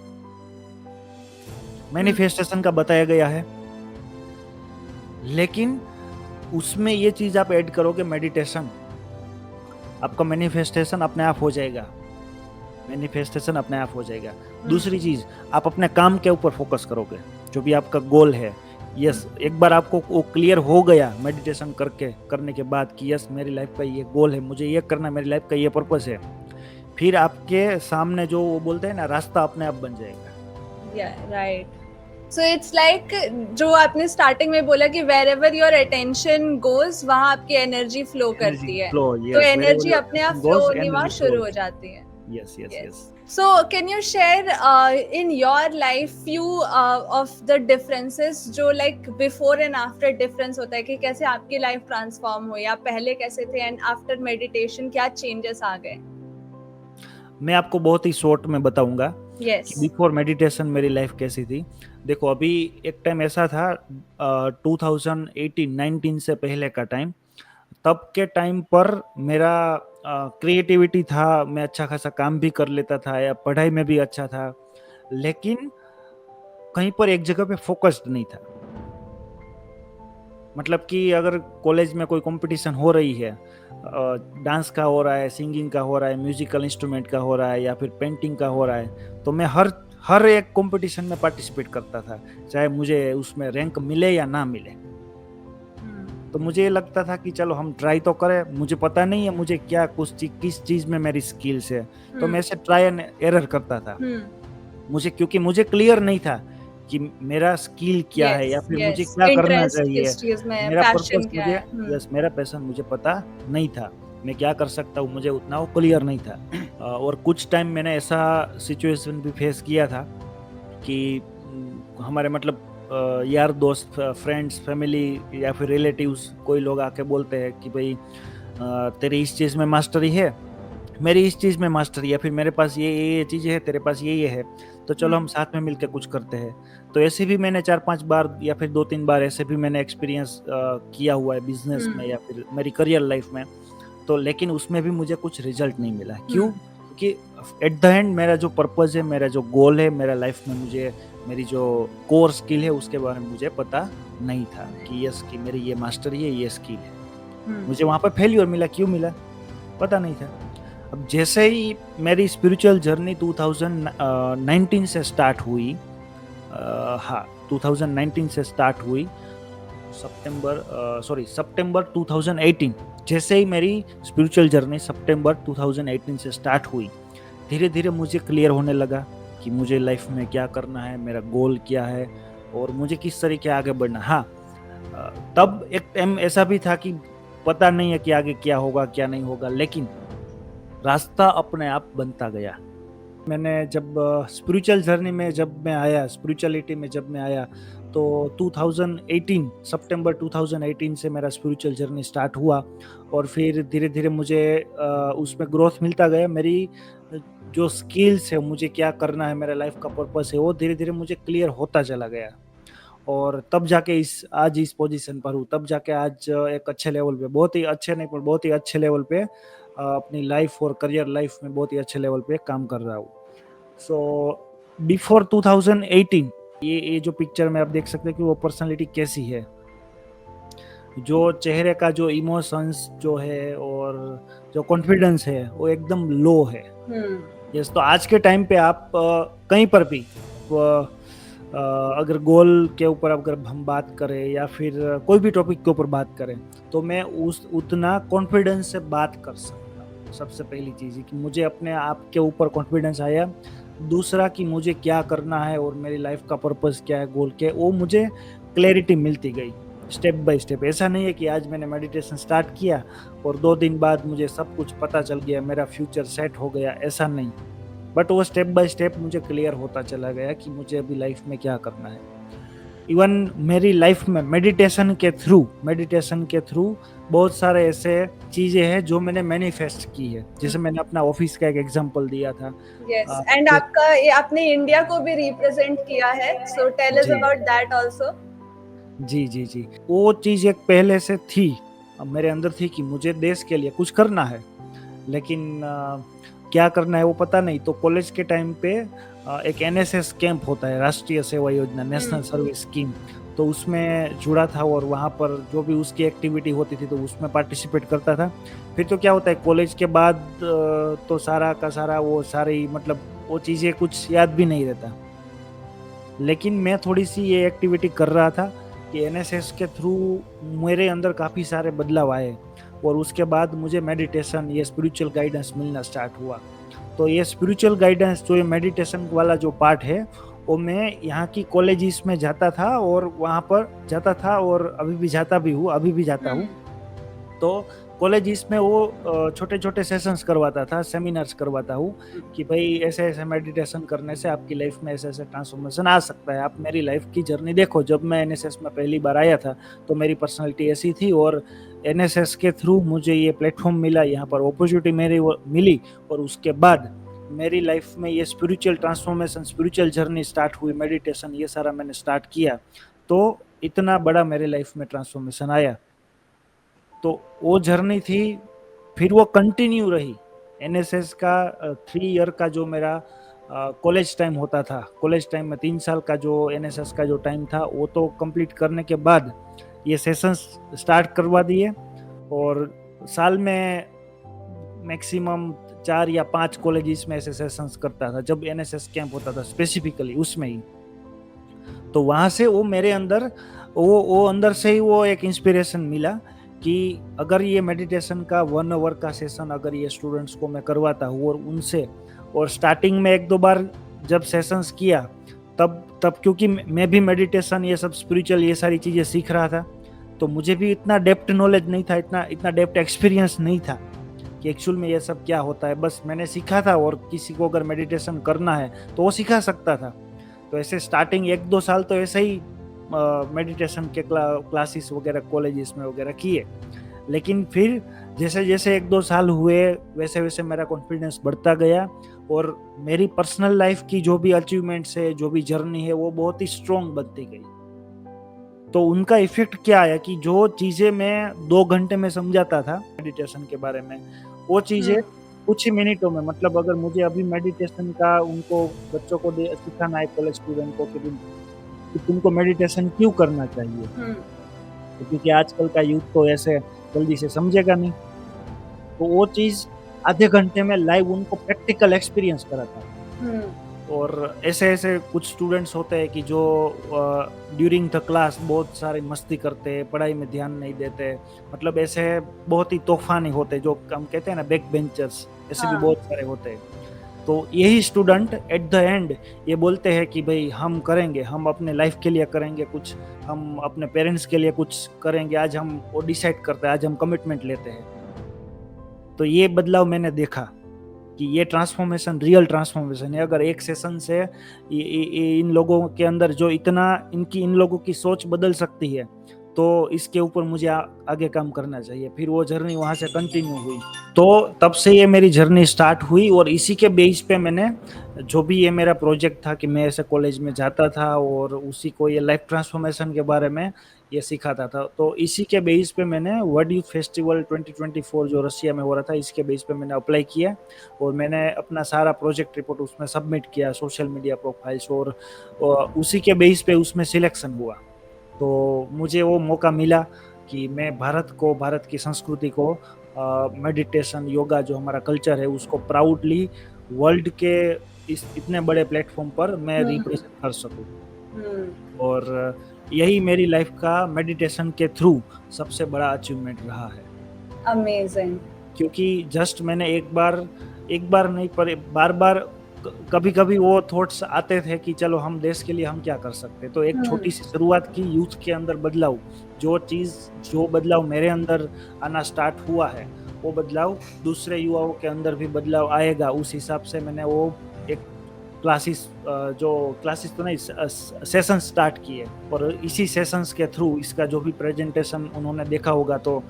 Speaker 1: मैनिफेस्टेशन का बताया गया है, लेकिन उसमें ये चीज आप ऐड करोगे मेडिटेशन, आपका मैनिफेस्टेशन अपने आप हो जाएगा. दूसरी चीज, आप अपने काम के ऊपर फोकस करोगे, जो भी आपका गोल है. यस, एक बार आपको वो क्लियर हो गया मेडिटेशन करने के बाद कि यस मेरी लाइफ का ये गोल है, मुझे ये करना, मेरी लाइफ का ये पर्पस है, फिर आपके सामने जो वो बोलते हैं ना, रास्ता अपने आप बन जाएगा.
Speaker 2: राइट. So it's like जो आपने स्टार्टिंग में बोला कि wherever your attention goes वहाँ आपकी एनर्जी फ्लो करती है, तो एनर्जी अपने आप फ्लो होनी वहाँ शुरू हो जाती है.
Speaker 1: Yes.
Speaker 2: So can you share in your life few of the differences जो like before and after difference होता है कि कैसे आपकी लाइफ ट्रांसफॉर्म हुई, आप पहले कैसे थे एंड आफ्टर मेडिटेशन क्या चेंजेस आ गए?
Speaker 1: मैं आपको बहुत ही शॉर्ट में बताऊंगा.
Speaker 2: Yes.
Speaker 1: बिफोर मेडिटेशन मेरी लाइफ कैसी थी. देखो, अभी एक टाइम ऐसा था 2018-19 से पहले का टाइम. तब के टाइम पर मेरा क्रिएटिविटी था, मैं अच्छा खासा काम भी कर लेता था या पढ़ाई में भी अच्छा था, लेकिन कहीं पर एक जगह पे फोकस्ड नहीं था. मतलब कि अगर कॉलेज में कोई कंपटीशन हो रही है, डांस का हो रहा है, सिंगिंग का हो रहा है, म्यूजिकल इंस्ट्रूमेंट का हो रहा है या फिर पेंटिंग का हो रहा है, तो मैं हर एक कंपटीशन में पार्टिसिपेट करता था, चाहे मुझे उसमें रैंक मिले या ना मिले. तो मुझे लगता था कि चलो हम ट्राई तो करें, मुझे पता नहीं है मुझे क्या किस चीज में मेरी स्किल्स है, तो मैं ऐसे ट्राई एंड एरर करता था. क्योंकि मुझे क्लियर नहीं था कि मेरा स्किल क्या है या फिर मुझे क्या करना चाहिए, मेरा पर्पस मेरा पैशन मुझे पता नहीं था. मैं क्या कर सकता हूँ, मुझे उतना वो क्लियर नहीं था। और कुछ टाइम मैंने ऐसा सिचुएशन भी फेस किया था कि हमारे मतलब यार दोस्त, फ्रेंड्स, फैमिली या फिर रिलेटिव्स कोई लोग आके बोलते हैं कि भाई तेरी इस चीज़ में मास्टरी है, मेरी इस चीज़ में मास्टरी है, फिर मेरे पास ये चीज़ें है, तेरे पास ये है, तो चलो हम साथ में मिलकर कुछ करते हैं। तो ऐसे भी मैंने 4-5 बार या फिर 2-3 बार ऐसे भी मैंने एक्सपीरियंस किया हुआ है बिजनेस में या फिर मेरी करियर लाइफ में। तो लेकिन उसमें भी मुझे कुछ रिजल्ट नहीं मिला। क्यों? क्योंकि एट द एंड मेरा जो पर्पस है, मेरा जो गोल है, मेरा लाइफ में मुझे मेरी जो कोर स्किल है उसके बारे में मुझे पता नहीं था कि यस कि मेरी ये मास्टरी है, ये स्किल है। मुझे वहाँ पर फेल्योर मिला। क्यों मिला? पता नहीं था। अब जैसे ही मेरी स्पिरिचुअल जर्नी 2019 से स्टार्ट हुई, 2019 से स्टार्ट हुई, सितंबर 2018, जैसे ही मेरी स्पिरिचुअल जर्नी सितंबर 2018 से स्टार्ट हुई, धीरे धीरे मुझे क्लियर होने लगा कि मुझे लाइफ में क्या करना है, मेरा गोल क्या है और मुझे किस तरीके आगे बढ़ना। हाँ, तब एक टाइम ऐसा भी था कि पता नहीं है कि आगे क्या होगा क्या नहीं होगा, लेकिन रास्ता अपने आप बनता गया। मैंने जब स्पिरिचुअल जर्नी में जब मैं आया, स्पिरिचुअलिटी में जब मैं आया, तो 2018 सितंबर 2018 से मेरा स्पिरिचुअल जर्नी स्टार्ट हुआ और फिर धीरे धीरे मुझे उसमें ग्रोथ मिलता गया। मेरी जो स्किल्स है, मुझे क्या करना है, मेरा लाइफ का पर्पस है, वो धीरे धीरे मुझे क्लियर होता चला गया और तब जाके आज इस पोजीशन पर हूँ। तब जाके आज एक अच्छे लेवल पे, बहुत ही अच्छे नहीं पर बहुत ही अच्छे लेवल पे अपनी लाइफ और करियर लाइफ में बहुत ही अच्छे लेवल पे काम कर रहा हूँ। सो बिफोर 2018 ये जो पिक्चर में आप देख सकते हैं कि वो पर्सनालिटी कैसी है, जो चेहरे का जो इमोशंस जो है और जो कॉन्फिडेंस है वो एकदम लो है। यस, तो आज के टाइम पे आप कहीं पर भी अगर गोल के ऊपर अगर हम बात करें या फिर कोई भी टॉपिक के ऊपर बात करें, तो मैं उतना कॉन्फिडेंस से बात कर सकता हूँ। सबसे पहली चीज़ है कि मुझे अपने आप के ऊपर कॉन्फिडेंस आया। दूसरा कि मुझे क्या करना है और मेरी लाइफ का पर्पस क्या है, गोल के, वो मुझे क्लैरिटी मिलती गई स्टेप बाय स्टेप। ऐसा नहीं है कि आज मैंने मेडिटेशन स्टार्ट किया और 2 दिन बाद मुझे सब कुछ पता चल गया, मेरा फ्यूचर सेट हो गया, ऐसा नहीं। बट वो स्टेप बाय स्टेप मुझे क्लियर होता चला गया कि मुझे अभी लाइफ में क्या करना है। इवन मेरी लाइफ में मेडिटेशन के थ्रू बहुत सारे ऐसे चीजें हैं जो मैंने मैनिफेस्ट की है। जैसे मैंने अपना ऑफिस का एक एग्जांपल दिया था।
Speaker 2: यस, एंड आपने इंडिया को भी रिप्रेजेंट किया है, so tell us about that also.
Speaker 1: जी, वो चीज एक पहले से थी, मेरे अंदर थी कि मुझे देश के लिए कुछ करना है, लेकिन क्या करना है वो पता नहीं। तो कॉलेज के टाइम पे एक एनएसएस कैंप होता है, राष्ट्रीय सेवा योजना, नेशनल सर्विस स्कीम, तो उसमें जुड़ा था और वहाँ पर जो भी उसकी एक्टिविटी होती थी तो उसमें पार्टिसिपेट करता था। फिर तो क्या होता है कॉलेज के बाद तो सारा का सारा वो सारी मतलब वो चीज़ें कुछ याद भी नहीं रहता, लेकिन मैं थोड़ी सी ये एक्टिविटी कर रहा था कि एनएसएस के थ्रू मेरे अंदर काफ़ी सारे बदलाव आए और उसके बाद मुझे मेडिटेशन, ये स्पिरिचुअल गाइडेंस मिलना स्टार्ट हुआ। तो ये स्पिरिचुअल गाइडेंस जो ये मेडिटेशन वाला जो पार्ट है वो मैं यहाँ की कॉलेजेस में जाता था और वहाँ पर जाता था और अभी भी जाता हूँ। तो कॉलेजेस में वो छोटे छोटे सेशंस करवाता था, सेमिनार्स करवाता हूँ कि भाई ऐसे ऐसे मेडिटेशन करने से आपकी लाइफ में ऐसे ऐसे ट्रांसफॉर्मेशन आ सकता है। आप मेरी लाइफ की जर्नी देखो, जब मैं एनएसएस में पहली बार आया था तो मेरी पर्सनालिटी ऐसी थी और एनएसएस के थ्रू मुझे ये प्लेटफॉर्म मिला, यहाँ पर अपॉर्चुनिटी मेरी मिली और उसके बाद मेरी लाइफ में ये spiritual transformation, spiritual journey start हुई, मेडिटेशन ये सारा मैंने स्टार्ट किया, तो इतना बड़ा मेरे लाइफ में ट्रांसफॉर्मेशन आया। तो वो जर्नी थी, फिर वो कंटिन्यू रही। एनएसएस का 3 ईयर का जो मेरा कॉलेज टाइम होता था, कॉलेज टाइम में 3 साल का जो एनएसएस का जो टाइम था वो तो कंप्लीट करने के बाद ये सेशंस स्टार्ट करवा दिए और साल में मैक्सिमम 4 या 5 कॉलेजेस में ऐसे सेशंस करता था जब एनएसएस कैंप होता था स्पेसिफिकली उसमें ही। तो वहाँ से वो मेरे अंदर वो अंदर से ही वो एक इंस्पिरेशन मिला कि अगर ये मेडिटेशन का 1 आवर का सेशन अगर ये स्टूडेंट्स को मैं करवाता हूँ और उनसे, और स्टार्टिंग में 1-2 बार जब सेशंस किया तब क्योंकि मैं भी मेडिटेशन ये सब स्पिरिचुअल ये सारी चीज़ें सीख रहा था, तो मुझे भी इतना डेप्थ नॉलेज नहीं था, इतना डेप्थ एक्सपीरियंस नहीं था। कि एक्चुअल में ये सब क्या होता है। बस मैंने सीखा था, और किसी को अगर मेडिटेशन करना है तो वो सिखा सकता था। तो ऐसे स्टार्टिंग 1-2 साल तो ऐसे ही मेडिटेशन के क्लासेस वगैरह कॉलेजेस में वगैरह किए। लेकिन फिर जैसे जैसे 1-2 साल हुए वैसे वैसे मेरा कॉन्फिडेंस बढ़ता गया, और मेरी पर्सनल लाइफ की जो भी अचीवमेंट्स है, जो भी जर्नी है, वो बहुत ही स्ट्रॉन्ग बनती गई। तो उनका इफेक्ट क्या आया कि जो चीजें मैं 2 घंटे में समझाता था मेडिटेशन के बारे में, वो चीजें कुछ ही मिनटों में, मतलब अगर मुझे अभी मेडिटेशन का उनको बच्चों को सिखाना है, कॉलेज स्टूडेंट को, कि तुमको मेडिटेशन क्यों करना चाहिए, तो क्योंकि आजकल का यूथ तो ऐसे जल्दी से समझेगा नहीं, तो वो चीज आधे घंटे में लाइव उनको प्रैक्टिकल एक्सपीरियंस कराता। और ऐसे ऐसे कुछ स्टूडेंट्स होते हैं कि जो ड्यूरिंग द क्लास बहुत सारी मस्ती करते हैं, पढ़ाई में ध्यान नहीं देते, मतलब ऐसे बहुत ही तूफानी होते हैं, जो हम कहते हैं ना बैक बेंचर्स, ऐसे भी बहुत सारे होते हैं। तो यही स्टूडेंट एट द एंड ये बोलते हैं कि भाई हम करेंगे, हम अपने लाइफ के लिए करेंगे कुछ, हम अपने पेरेंट्स के लिए कुछ करेंगे, आज हम वो डिसाइड करते हैं, आज हम कमिटमेंट लेते हैं। तो ये बदलाव मैंने देखा कि ये ट्रांसफॉर्मेशन रियल ट्रांसफॉर्मेशन है। अगर एक सेशन से इन लोगों के अंदर जो इतना इन लोगों की सोच बदल सकती है, तो इसके ऊपर मुझे आगे काम करना चाहिए। फिर वो जर्नी वहाँ से कंटिन्यू हुई। तो तब से ये मेरी जर्नी स्टार्ट हुई, और इसी के बेस पे मैंने जो भी ये मेरा प्रोजेक्ट था कि मैं ऐसे कॉलेज में जाता था और उसी को ये लाइफ ट्रांसफॉर्मेशन के बारे में ये सिखाता था। तो इसी के बेस पे मैंने वर्ल्ड यूथ फेस्टिवल 2024 जो रशिया में हो रहा था, इसके बेस पे मैंने अप्लाई किया, और मैंने अपना सारा प्रोजेक्ट रिपोर्ट उसमें सबमिट किया, सोशल मीडिया प्रोफाइल्स, और उसी के बेस पे उसमें सिलेक्शन हुआ। तो मुझे वो मौका मिला कि मैं भारत की संस्कृति को, मेडिटेशन, योगा जो हमारा कल्चर है, उसको प्राउडली वर्ल्ड के इस इतने बड़े प्लेटफॉर्म पर मैं रिप्रेजेंट कर सकूं। और यही मेरी लाइफ का मेडिटेशन के थ्रू सबसे बड़ा अचीवमेंट रहा है।
Speaker 2: अमेजिंग।
Speaker 1: क्योंकि जस्ट मैंने एक बार नहीं पर बार कभी कभी वो थॉट्स आते थे कि चलो हम देश के लिए हम क्या कर सकते। तो एक छोटी सी शुरुआत की, यूथ के अंदर बदलाव, जो बदलाव मेरे अंदर आना स्टार्ट हुआ है, वो बदलाव दूसरे युवाओं के अंदर भी बदलाव आएगा। उस हिसाब से मैंने वो एक क्लासेस तो नहीं, सेशन स्टार्ट किए, और इसी सेशंस के थ्रू इसका जो भी प्रेजेंटेशन उन्होंने देखा होगा, तो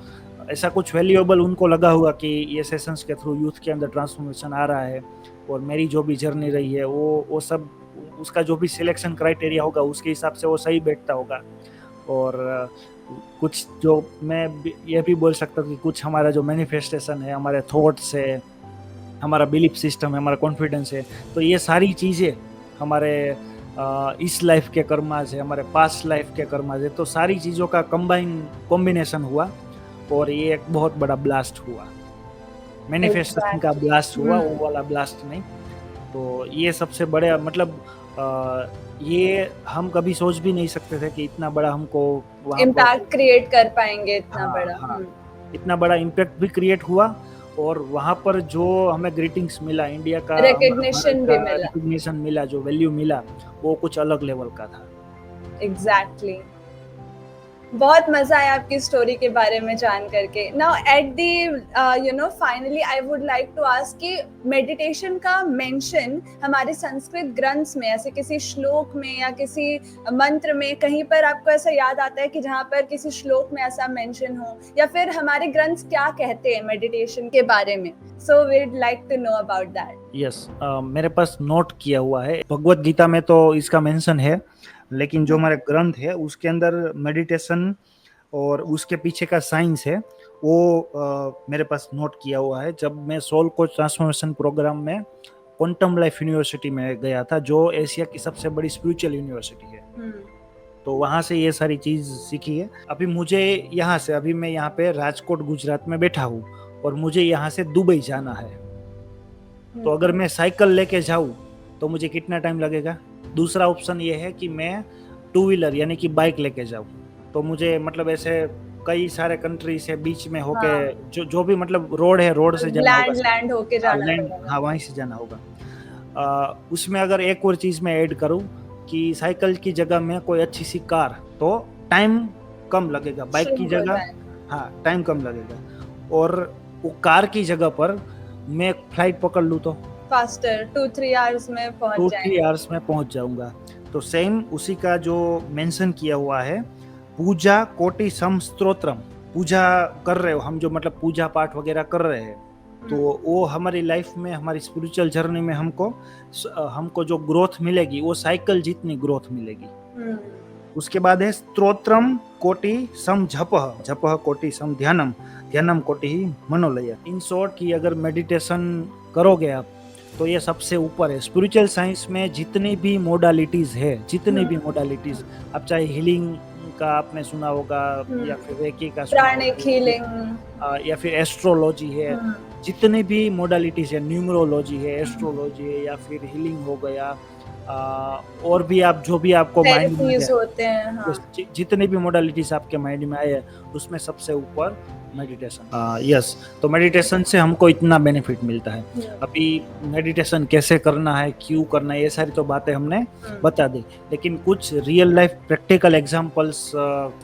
Speaker 1: ऐसा कुछ वैल्यूएबल उनको लगा होगा कि ये सेशंस के थ्रू यूथ के अंदर ट्रांसफॉर्मेशन आ रहा है। और मेरी जो भी जर्नी रही है वो सब, उसका जो भी सिलेक्शन क्राइटेरिया होगा उसके हिसाब से वो सही बैठता होगा। और कुछ जो मैं ये भी बोल सकता हूँ कि कुछ हमारा जो मैनिफेस्टेशन है, हमारे थॉट्स है, हमारा बिलीफ सिस्टम है, हमारा कॉन्फिडेंस है, तो ये सारी चीज़ें हमारे इस लाइफ के कर्माज है, हमारे पास्ट लाइफ के कर्माज है। तो सारी चीज़ों का कॉम्बिनेशन हुआ, और ये एक बहुत बड़ा ब्लास्ट हुआ, मैनिफेस्टेशन का ब्लास्ट हुआ, वो वाला ब्लास्ट नहीं। तो ये सबसे बड़े, मतलब ये हम कभी सोच भी नहीं सकते थे कि इतना बड़ा हमको
Speaker 2: इम्पैक्ट क्रिएट कर पाएंगे, इतना बड़ा।
Speaker 1: इतना बड़ा इम्पैक्ट भी क्रिएट हुआ, और वहाँ पर जो हमें ग्रीटिंग्स मिला, इंडिया का रिकग्निशन मिला, जो वैल्यू मिला, वो कुछ अलग लेवल का था।
Speaker 2: एग्जैक्टली। बहुत मजा आया आपकी स्टोरी के बारे में जान करके। Now at the finally I would like to ask कि मेडिटेशन का मेंशन हमारे संस्कृत ग्रंथ्स में, ऐसे किसी श्लोक में या किसी मंत्र में कहीं पर आपको ऐसा याद आता है कि जहाँ पर किसी श्लोक में ऐसा मेंशन हो, या फिर हमारे ग्रंथ्स क्या कहते हैं मेडिटेशन के बारे में? So we would like to know about that.
Speaker 1: Yes, मेरे पास नोट किया हुआ है। भगवत गीता में तो इसका मेंशन है, लेकिन जो हमारे ग्रंथ है उसके अंदर मेडिटेशन और उसके पीछे का साइंस है, वो मेरे पास नोट किया हुआ है। जब मैं सोल कोच ट्रांसफॉर्मेशन प्रोग्राम में क्वांटम लाइफ यूनिवर्सिटी में गया था, जो एशिया की सबसे बड़ी स्पिरिचुअल यूनिवर्सिटी है, तो वहाँ से ये सारी चीज सीखी है। अभी मैं यहाँ पे राजकोट गुजरात में बैठा हूँ, और मुझे यहाँ से दुबई जाना है। तो अगर मैं साइकिल लेके जाऊँ तो मुझे कितना टाइम लगेगा? दूसरा ऑप्शन ये है कि मैं 2 व्हीलर यानी कि बाइक लेके जाऊँ, तो मुझे मतलब ऐसे कई सारे कंट्री से बीच में होके जो भी मतलब रोड है, रोड से जाना होगा,
Speaker 2: लैंड होके जाना होगा।
Speaker 1: वहीं से जाना होगा। उसमें अगर एक और चीज मैं ऐड करूँ कि साइकिल की जगह में कोई अच्छी सी कार, तो टाइम कम लगेगा, बाइक की जगह टाइम कम लगेगा। और वो कार की जगह पर मैं फ्लाइट पकड़ लूँ तो
Speaker 2: फास्टर 2-3 आवर्स में पहुंच
Speaker 1: 2-3
Speaker 2: जाएंगे।
Speaker 1: आवर्स में पहुंच जाऊंगा। तो सेम उसी का जो मेंशन किया हुआ है, पूजा कोटि सम स्तोत्रम, पूजा कर रहे हो हम, जो मतलब पूजा पाठ वगैरह कर रहे हैं, तो वो हमारी लाइफ में, हमारी स्पिरिचुअल जर्नी में हमको जो ग्रोथ मिलेगी वो साइकिल जितनी ग्रोथ मिलेगी। उसके बाद है स्तोत्रम कोटि सम झपः, झपः कोटि सम ध्यानम, ध्यानम कोटि मनोलय। इन शॉर्ट की अगर मेडिटेशन करोगे आप तो ये सबसे ऊपर है। स्पिरिचुअल साइंस में जितनी भी मोडालिटीज है, जितनी भी मोडालिटीज, अब चाहे हीलिंग का आपने सुना होगा, या फिर रेकी का सुना
Speaker 2: प्राणिक
Speaker 1: होगा,
Speaker 2: हीलिंग,
Speaker 1: या फिर एस्ट्रोलॉजी है, जितने भी मोडालिटीज है, न्यूमरोलॉजी है, एस्ट्रोलॉजी है, या फिर हीलिंग हो गया, और भी आप जो भी आपको माइंड में
Speaker 2: थेरेपीज होते हैं, हाँ।
Speaker 1: जितने भी मोडालिटीज आपके माइंड में आए उसमें सबसे ऊपर मेडिटेशन। यस, तो मेडिटेशन से हमको इतना बेनिफिट मिलता है। अभी मेडिटेशन कैसे करना है, क्यों करना है, ये सारी तो बातें हमने बता दी, लेकिन कुछ रियल लाइफ प्रैक्टिकल एग्जांपल्स,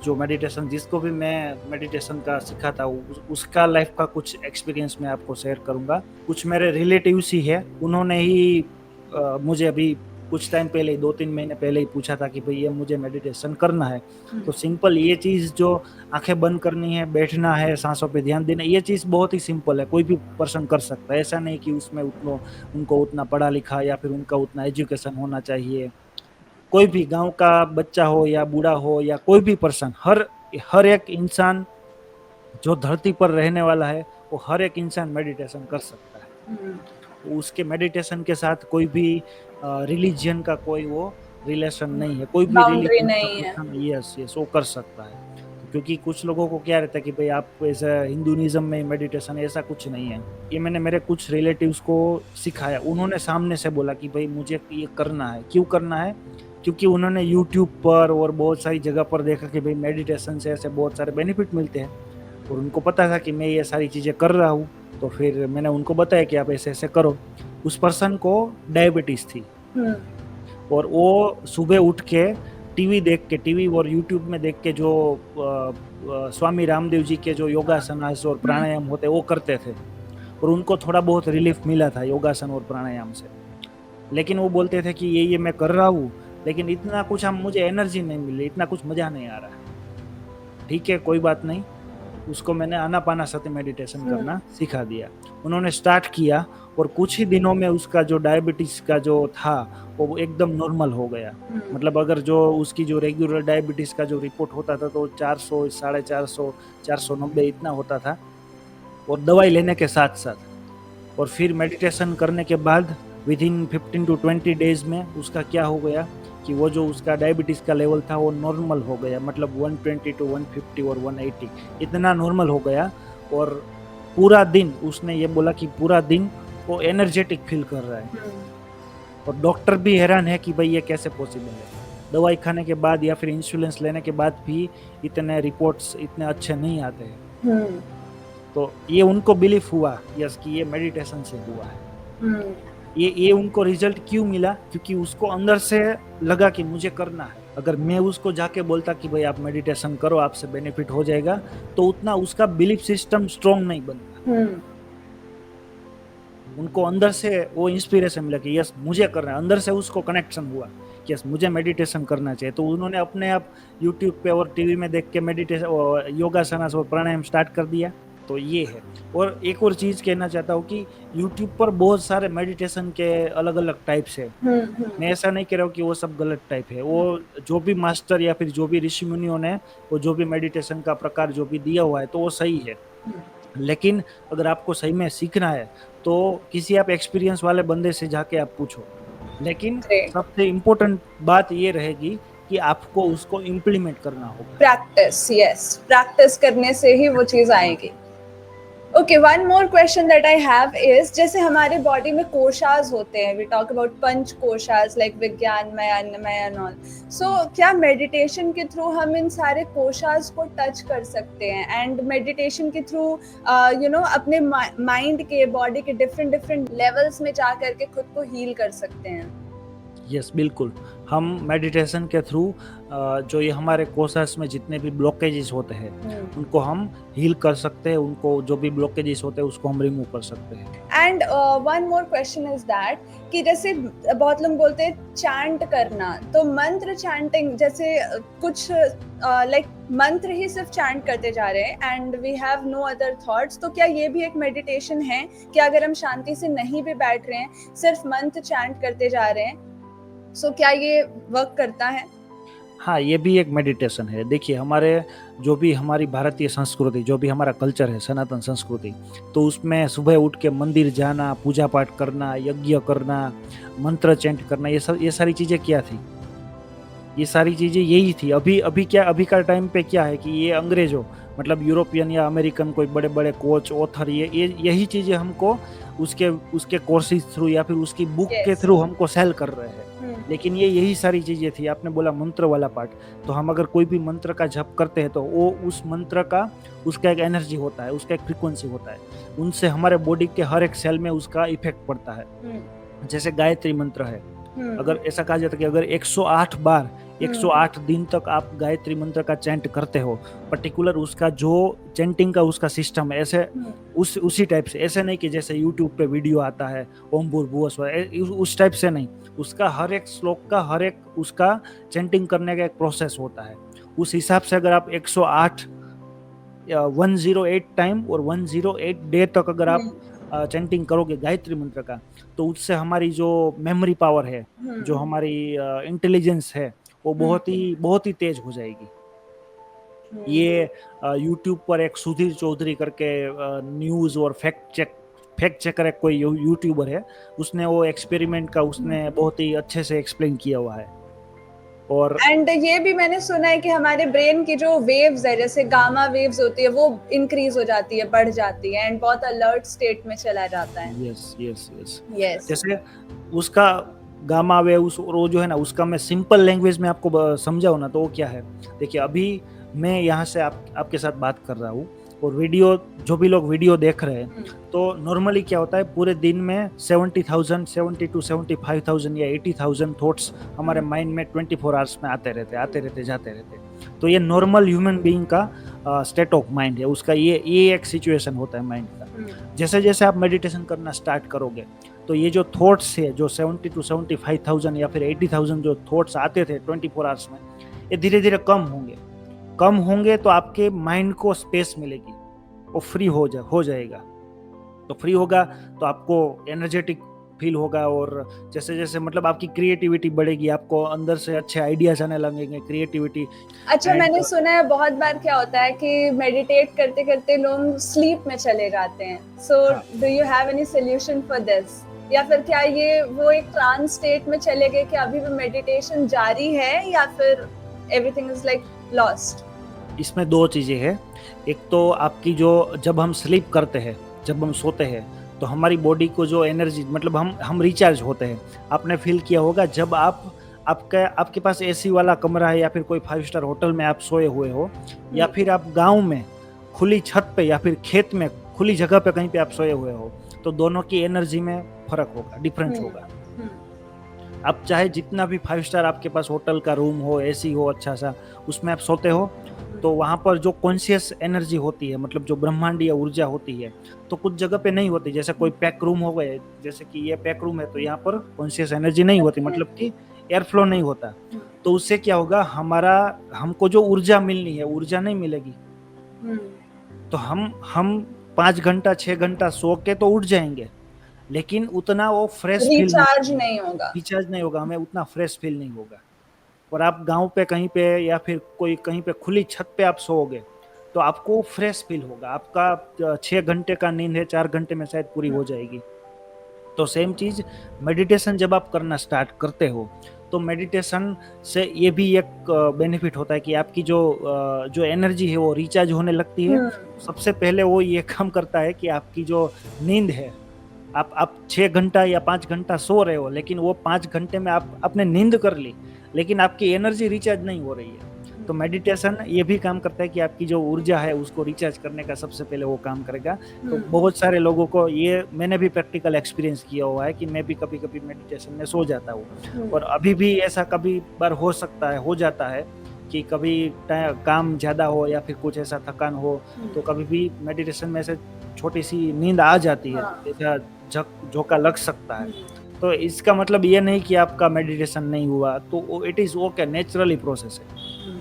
Speaker 1: जो मेडिटेशन, जिसको भी मैं मेडिटेशन का सिखाता हूँ, उसका लाइफ का कुछ एक्सपीरियंस मैं आपको शेयर करूंगा। कुछ मेरे रिलेटिव्स ही है, उन्होंने ही मुझे अभी कुछ टाइम पहले, 2-3 महीने पहले ही पूछा था कि भाई ये मुझे मेडिटेशन करना है। तो सिंपल ये चीज़, जो आंखें बंद करनी है, बैठना है, सांसों पे ध्यान देना, ये चीज़ बहुत ही सिंपल है, कोई भी पर्सन कर सकता है। ऐसा नहीं कि उसमें उनको उतना पढ़ा लिखा या फिर उनका उतना एजुकेशन होना चाहिए। कोई भी गांव का बच्चा हो या बूढ़ा हो या कोई भी पर्सन, हर एक इंसान जो धरती पर रहने वाला है, वो हर एक इंसान मेडिटेशन कर सकता है। उसके मेडिटेशन के साथ कोई भी रिलीजन का कोई वो रिलेशन नहीं है, कोई भी
Speaker 2: बाउंड्री
Speaker 1: रिलीजन
Speaker 2: नहीं है।
Speaker 1: यस वो कर सकता है। क्योंकि कुछ लोगों को क्या रहता है कि भाई आप ऐसा हिंदुइज्म में मेडिटेशन, ऐसा कुछ नहीं है। ये मैंने मेरे कुछ रिलेटिव्स को सिखाया, उन्होंने सामने से बोला कि भाई मुझे ये करना है। क्यों करना है? क्योंकि उन्होंने यूट्यूब पर और बहुत सारी जगह पर देखा कि भाई मेडिटेशन से ऐसे बहुत सारे बेनिफिट मिलते हैं, और उनको पता था कि मैं ये सारी चीज़ें कर रहा हूँ। तो फिर मैंने उनको बताया कि आप ऐसे ऐसे करो। उस पर्सन को डायबिटीज थी, और वो सुबह उठ के टीवी और यूट्यूब में देख के जो स्वामी रामदेव जी के जो योगासन और प्राणायाम होते वो करते थे, और उनको थोड़ा बहुत रिलीफ मिला था योगासन और प्राणायाम से। लेकिन वो बोलते थे कि ये मैं कर रहा हूँ, लेकिन इतना कुछ मुझे एनर्जी नहीं मिली, इतना कुछ मजा नहीं आ रहा। ठीक है, कोई बात नहीं, उसको मैंने आनापानासती मेडिटेशन करना सिखा दिया। उन्होंने स्टार्ट किया, और कुछ ही दिनों में उसका जो डायबिटीज का जो था वो एकदम नॉर्मल हो गया। मतलब अगर जो उसकी जो रेगुलर डायबिटीज का जो रिपोर्ट होता था तो 400, 450, 490 इतना होता था, और दवाई लेने के साथ साथ। और फिर मेडिटेशन करने के बाद विदिन 15 to 20 डेज में उसका क्या हो गया कि वो जो उसका डायबिटीज़ का लेवल था वो नॉर्मल हो गया। मतलब 120 to 150 और 180 इतना नॉर्मल हो गया। और पूरा दिन, उसने ये बोला कि पूरा दिन वो एनर्जेटिक फील कर रहा है। और डॉक्टर भी हैरान है कि भाई ये कैसे पॉसिबल है, दवाई खाने के बाद या फिर इंश्योरेंस लेने के बाद भी इतने रिपोर्ट्स इतने अच्छे नहीं आते हैं। तो ये उनको बिलीफ हुआ यस कि ये मेडिटेशन से हुआ है। ये उनको रिजल्ट क्यों मिला? क्योंकि उसको अंदर से लगा कि मुझे करना है। अगर मैं उसको जाके बोलता कि भाई आप मेडिटेशन करो, आपसे बेनिफिट हो जाएगा, तो उतना उसका बिलीफ सिस्टम स्ट्रॉन्ग नहीं बनता। उनको अंदर से वो इंस्पिरेशन मिला कि यस मुझे करना है, अंदर से उसको कनेक्शन हुआ कि यस मुझे मेडिटेशन करना चाहिए। तो उन्होंने अपने आप यूट्यूब पे और टीवी में देख के मेडिटेशन, योगासनास और प्राणायाम स्टार्ट कर दिया। तो ये है। और एक और चीज़ कहना चाहता हूँ कि यूट्यूब पर बहुत सारे मेडिटेशन के अलग अलग टाइप्स है। मैं ऐसा नहीं कह रहा हूँ कि वो सब गलत टाइप है। वो जो भी मास्टर या फिर जो भी ऋषि मुनियों ने वो जो भी मेडिटेशन का प्रकार जो भी दिया हुआ है तो वो सही है। लेकिन अगर आपको सही में सीखना है तो किसी आप एक्सपीरियंस वाले बंदे से जाके आप पूछो। लेकिन सबसे इम्पोर्टेंट बात ये रहेगी कि आपको उसको इम्प्लीमेंट करना होगा।
Speaker 2: प्रैक्टिस, यस, प्रैक्टिस करने से ही वो चीज आएगी। Okay, one more question that I have is, जैसे हमारे बॉडी में कोशास होते हैं, वी टॉक अबाउट पंच कोशास लाइक विज्ञानमय, अन्नमय एंड ऑल। सो क्या मेडिटेशन के थ्रू हम इन सारे कोशास को टच कर सकते हैं एंड मेडिटेशन के थ्रू अपने माइंड के, बॉडी के डिफरेंट लेवल्स में जा करके खुद को हील कर सकते हैं?
Speaker 1: यस, बिल्कुल। हम मेडिटेशन के थ्रू जो ये हमारे कोशास में जितने भी ब्लॉकेजेस होते हैं, उनको हम हील कर सकते हैं, उनको जो भी ब्लॉकेजेस होते हैं उसको हम रिमूव कर सकते हैं।
Speaker 2: And one more question is that कि जैसे बहुत लोग बोलते हैं चैंट करना, तो मंत्र चैंटिंग जैसे कुछ लाइक मंत्र ही सिर्फ चैंट करते जा रहे हैं and we have no other thoughts, तो क्या ये भी एक मेडिटेशन है कि अगर हम शांति से नहीं भी बैठ रहे हैं, सिर्फ मंत्र चैंट करते जा रहे हैं, सो क्या ये वर्क करता है?
Speaker 1: हाँ, ये भी एक मेडिटेशन है। देखिए, हमारे जो भी हमारी भारतीय संस्कृति, जो भी हमारा कल्चर है, सनातन संस्कृति, तो उसमें सुबह उठ के मंदिर जाना, पूजा पाठ करना, यज्ञ करना, मंत्र चैंट करना, ये सारी चीज़ें क्या थी? ये सारी चीज़ें यही थी। अभी का टाइम पे क्या है कि ये अंग्रेज़ों, मतलब यूरोपियन या अमेरिकन कोई बड़े-बड़े कोच, ऑथर, ये यही चीज़ें हमको उसके उसके कोर्सेज़ थ्रू या फिर उसकी बुक के
Speaker 2: Yes.
Speaker 1: थ्रू हमको सेल कर रहे हैं। लेकिन ये यही सारी चीज़ें थी। आपने बोला मंत्र वाला पार्ट, तो हम अगर कोई भी मंत्र का जप करते हैं तो वो उस मंत्र का उसका एक एनर्जी होता है, उसका एक फ्रीक्वेंसी होता है। उनसे हमारे बॉडी के हर एक सेल में उसका इफ़ेक्ट पड़ता है। जैसे गायत्री मंत्र है, अगर ऐसा कहा जाता है कि अगर 108 बार 108 दिन तक आप गायत्री मंत्र का चैंट करते हो, पर्टिकुलर उसका जो चैंटिंग का उसका सिस्टम है, ऐसे उसी टाइप से, ऐसे नहीं कि जैसे यूट्यूब पे वीडियो आता है ओम भूर्भुवः स्वः, उस टाइप से नहीं। उसका हर एक श्लोक का हर एक उसका चैंटिंग करने का एक प्रोसेस होता है। उस हिसाब से अगर आप 108 108 टाइम और 108 डे तक अगर आप चैंटिंग करोगे गायत्री मंत्र का, तो उससे हमारी जो मेमोरी पावर है, जो हमारी इंटेलिजेंस है, वो बहुत ही तेज हो जाएगी। ये यूट्यूब पर एक सुधीर चौधरी करके न्यूज़ और फैक्ट चेकर एक कोई यूट्यूबर है, उसने वो एक्सपेरिमेंट का उसने बहुत ही अच्छे से एक्सप्लेन किया हुआ है। और
Speaker 2: एंड ये भी मैंने सुना है कि हमारे ब्रेन की जो वेव्स है, जैसे गामा वेव्स होती है, वो इंक्रीज हो जाती है, बढ़ जाती है एंड बहुत अलर्ट स्टेट में चला जाता है।
Speaker 1: यस। जैसे उसका गामा वेव्स और वो जो है ना, उसका मैं सिंपल लैंग्वेज में आपको समझाऊं ना, तो वो क्या है, देखिए अभी मैं यहाँ से आपके साथ बात कर रहा हूँ और जो भी लोग वीडियो देख रहे हैं, तो नॉर्मली क्या होता है, पूरे दिन में 70,000 70 to 75,000 या 80,000 थॉट्स हमारे माइंड में 24 आवर्स में आते रहते जाते रहते। तो ये नॉर्मल ह्यूमन बीइंग का स्टेट ऑफ माइंड है, उसका ये एक सिचुएशन होता है माइंड का। जैसे जैसे आप मेडिटेशन करना स्टार्ट करोगे, तो ये जो थॉट्स है, जो 70 to 75,000 या फिर 80,000 जो थॉट्स आते थे 24 आवर्स में, ये धीरे धीरे कम होंगे तो आपके माइंड को स्पेस मिलेगी, वो फ्री हो जाएगा। तो फ्री होगा तो आपको एनर्जेटिक फील होगा, और जैसे जैसे मतलब आपकी क्रिएटिविटी बढ़ेगी, आपको अंदर से अच्छे आइडियाज आने लगेंगे, क्रिएटिविटी।
Speaker 2: अच्छा, मैंने सुना है बहुत बार क्या होता है कि मेडिटेट करते करते लोग स्लीप में चले जाते हैं, so do you have any solution for this, या फिर क्या ये वो एक ट्रांस स्टेट में चले गए कि अभी भी मेडिटेशन जारी है, या फिर एवरीथिंग इज लाइक लॉस्ट?
Speaker 1: इसमें दो चीज़ें हैं। एक तो आपकी जब हम स्लीप करते हैं, जब हम सोते हैं, तो हमारी बॉडी को जो एनर्जी, मतलब हम रिचार्ज होते हैं। आपने फील किया होगा जब आपके पास एसी वाला कमरा है, या फिर कोई 5 स्टार होटल में आप सोए हुए हो, या फिर आप गांव में खुली छत पे या फिर खेत में खुली जगह पे कहीं पे आप सोए हुए हो, तो दोनों की एनर्जी में फर्क होगा, डिफरेंस होगा। आप चाहे जितना भी 5 स्टार आपके पास होटल का रूम हो, एसी हो अच्छा सा, उसमें आप सोते हो, तो वहाँ पर जो कॉन्शियस एनर्जी होती है, मतलब जो ब्रह्मांडीय ऊर्जा होती है, तो कुछ जगह पे नहीं होती। जैसे कोई पैक रूम हो गए, जैसे कि ये पैक रूम है, तो यहाँ पर कॉन्शियस एनर्जी नहीं होती, मतलब कि एयर फ्लो नहीं होता। तो उससे क्या होगा, हमको जो ऊर्जा मिलनी है, ऊर्जा नहीं मिलेगी। तो हम 5 घंटा 6 घंटा सो के तो उठ जाएंगे, लेकिन उतना वो फ्रेश
Speaker 2: रिचार्ज नहीं होगा,
Speaker 1: हमें उतना फ्रेश फील नहीं होगा। और आप गांव पे कहीं पे या फिर कोई कहीं पे खुली छत पे आप सोओगे, तो आपको फ्रेश फील होगा। आपका 6 घंटे का नींद है, 4 घंटे में शायद पूरी हो जाएगी। तो सेम चीज मेडिटेशन जब आप करना स्टार्ट करते हो, तो मेडिटेशन से ये भी एक बेनिफिट होता है कि आपकी जो एनर्जी है वो रिचार्ज होने लगती है। सबसे पहले वो ये काम करता है कि आपकी जो नींद है, आप 6 घंटा या 5 घंटा सो रहे हो, लेकिन वो 5 घंटे में आपने नींद कर ली, लेकिन आपकी एनर्जी रिचार्ज नहीं हो रही है। तो मेडिटेशन ये भी काम करता है कि आपकी जो ऊर्जा है उसको रिचार्ज करने का सबसे पहले वो काम करेगा। तो बहुत सारे लोगों को ये मैंने भी प्रैक्टिकल एक्सपीरियंस किया हुआ है कि मैं भी कभी-कभी मेडिटेशन में सो जाता हूँ और अभी भी ऐसा कभी बार हो जाता है कि कभी काम ज़्यादा हो या फिर कुछ ऐसा थकान हो तो कभी भी मेडिटेशन में से छोटी सी नींद आ जाती है, ऐसा झोंका लग सकता है। तो इसका मतलब ये नहीं कि आपका मेडिटेशन नहीं हुआ, तो it is okay, naturally process है।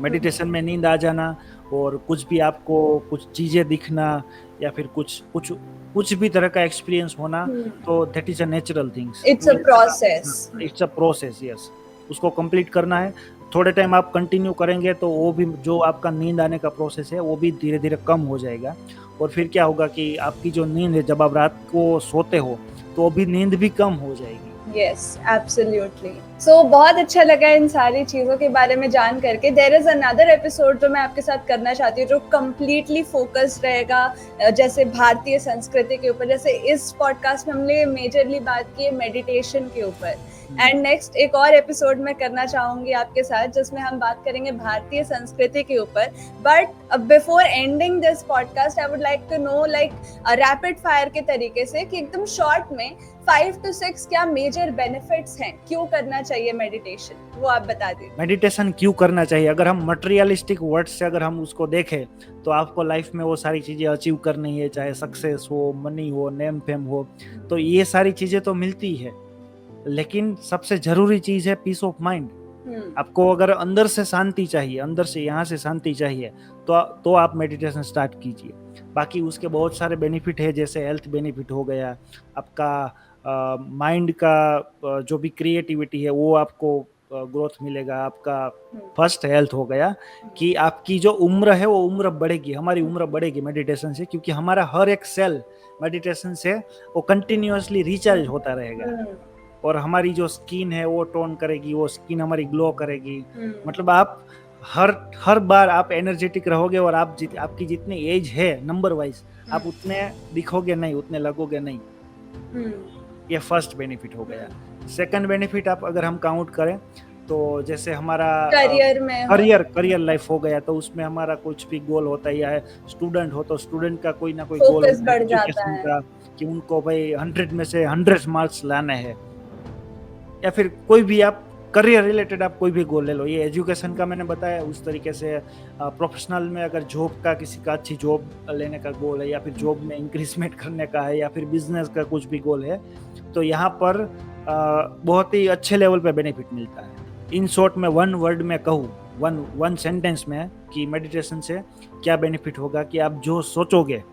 Speaker 1: मेडिटेशन में नींद आ जाना और कुछ भी आपको कुछ चीज़ें दिखना या फिर कुछ भी तरह का एक्सपीरियंस होना, तो that is a natural things.
Speaker 2: It's a process.
Speaker 1: It's a process, yes. उसको कंप्लीट करना है। थोड़े टाइम आप कंटिन्यू करेंगे तो वो भी जो आपका नींद आने का प्रोसेस है वो भी धीरे-धीरे कम हो जाएगा और फिर क्या होगा कि आपकी जो नींद है जब आप रात को सोते हो तो अभी नींद भी कम हो जाएगी।
Speaker 2: Yes, absolutely. So बहुत अच्छा लगा इन सारी चीज़ों के बारे में जान करके। There is another episode जो मैं आपके साथ करना चाहती हूँ जो completely focused रहेगा जैसे भारतीय संस्कृति के ऊपर। जैसे इस पॉडकास्ट में हमने मेजरली बात की है मेडिटेशन के ऊपर, एंड नेक्स्ट एक और एपिसोड में करना चाहूंगी आपके साथ जिसमें हम बात करेंगे भारतीय संस्कृति के ऊपर। But before ending this podcast I would like to know like rapid fire के तरीके से कि एकदम शॉर्ट में 5 to 6 क्या मेजर बेनिफिट्स हैं, क्यों करना चाहिए मेडिटेशन, वो आप बता दीजिए।
Speaker 1: मेडिटेशन क्यों करना चाहिए? अगर हम मटेरियलिस्टिक वर्ड से अगर हम उसको देखें तो आपको लाइफ में वो सारी चीजें अचीव करनी है, चाहे सक्सेस हो, मनी हो, नेम फेम हो, तो ये सारी चीजें तो मिलती है, लेकिन सबसे जरूरी चीज है पीस ऑफ माइंड। आपको अगर अंदर से शांति चाहिए, अंदर से यहाँ से शांति चाहिए तो आप मेडिटेशन स्टार्ट कीजिए। बाकी उसके बहुत सारे बेनिफिट है, जैसे हेल्थ बेनिफिट हो गया, आपका माइंड का जो भी क्रिएटिविटी है वो आपको ग्रोथ मिलेगा, आपका फर्स्ट हेल्थ हो गया कि आपकी जो उम्र है वो उम्र बढ़ेगी, हमारी उम्र बढ़ेगी मेडिटेशन से, क्योंकि हमारा हर एक सेल मेडिटेशन से वो कंटिन्यूअसली रिचार्ज होता रहेगा और हमारी जो स्किन है वो टोन करेगी, वो स्किन हमारी ग्लो करेगी। मतलब आप हर बार आप एनर्जेटिक रहोगे और आपकी जितनी एज है नंबर वाइज आप उतने दिखोगे नहीं, उतने लगोगे नहीं। ये फर्स्ट बेनिफिट हो गया। सेकंड बेनिफिट आप अगर हम काउंट करें तो जैसे हमारा करियर लाइफ हो गया, तो उसमें हमारा कुछ भी गोल होता है, या स्टूडेंट हो तो स्टूडेंट का कोई ना कोई गोल होता है एजुकेशन का कि उनको भाई 100 में से 100 मार्क्स लाने हैं, या फिर कोई भी आप करियर रिलेटेड आप कोई भी गोल ले लो। ये एजुकेशन का मैंने बताया, उस तरीके से प्रोफेशनल में अगर जॉब का किसी का अच्छी जॉब लेने का गोल है, या फिर जॉब में इंक्रीजमेंट करने का है, या फिर बिजनेस का कुछ भी गोल है, तो यहाँ पर बहुत ही अच्छे लेवल पे बेनिफिट मिलता है। इन शॉर्ट में वन वर्ड में कहूँ, वन सेंटेंस में कि मेडिटेशन से क्या बेनिफिट होगा कि आप जो सोचोगे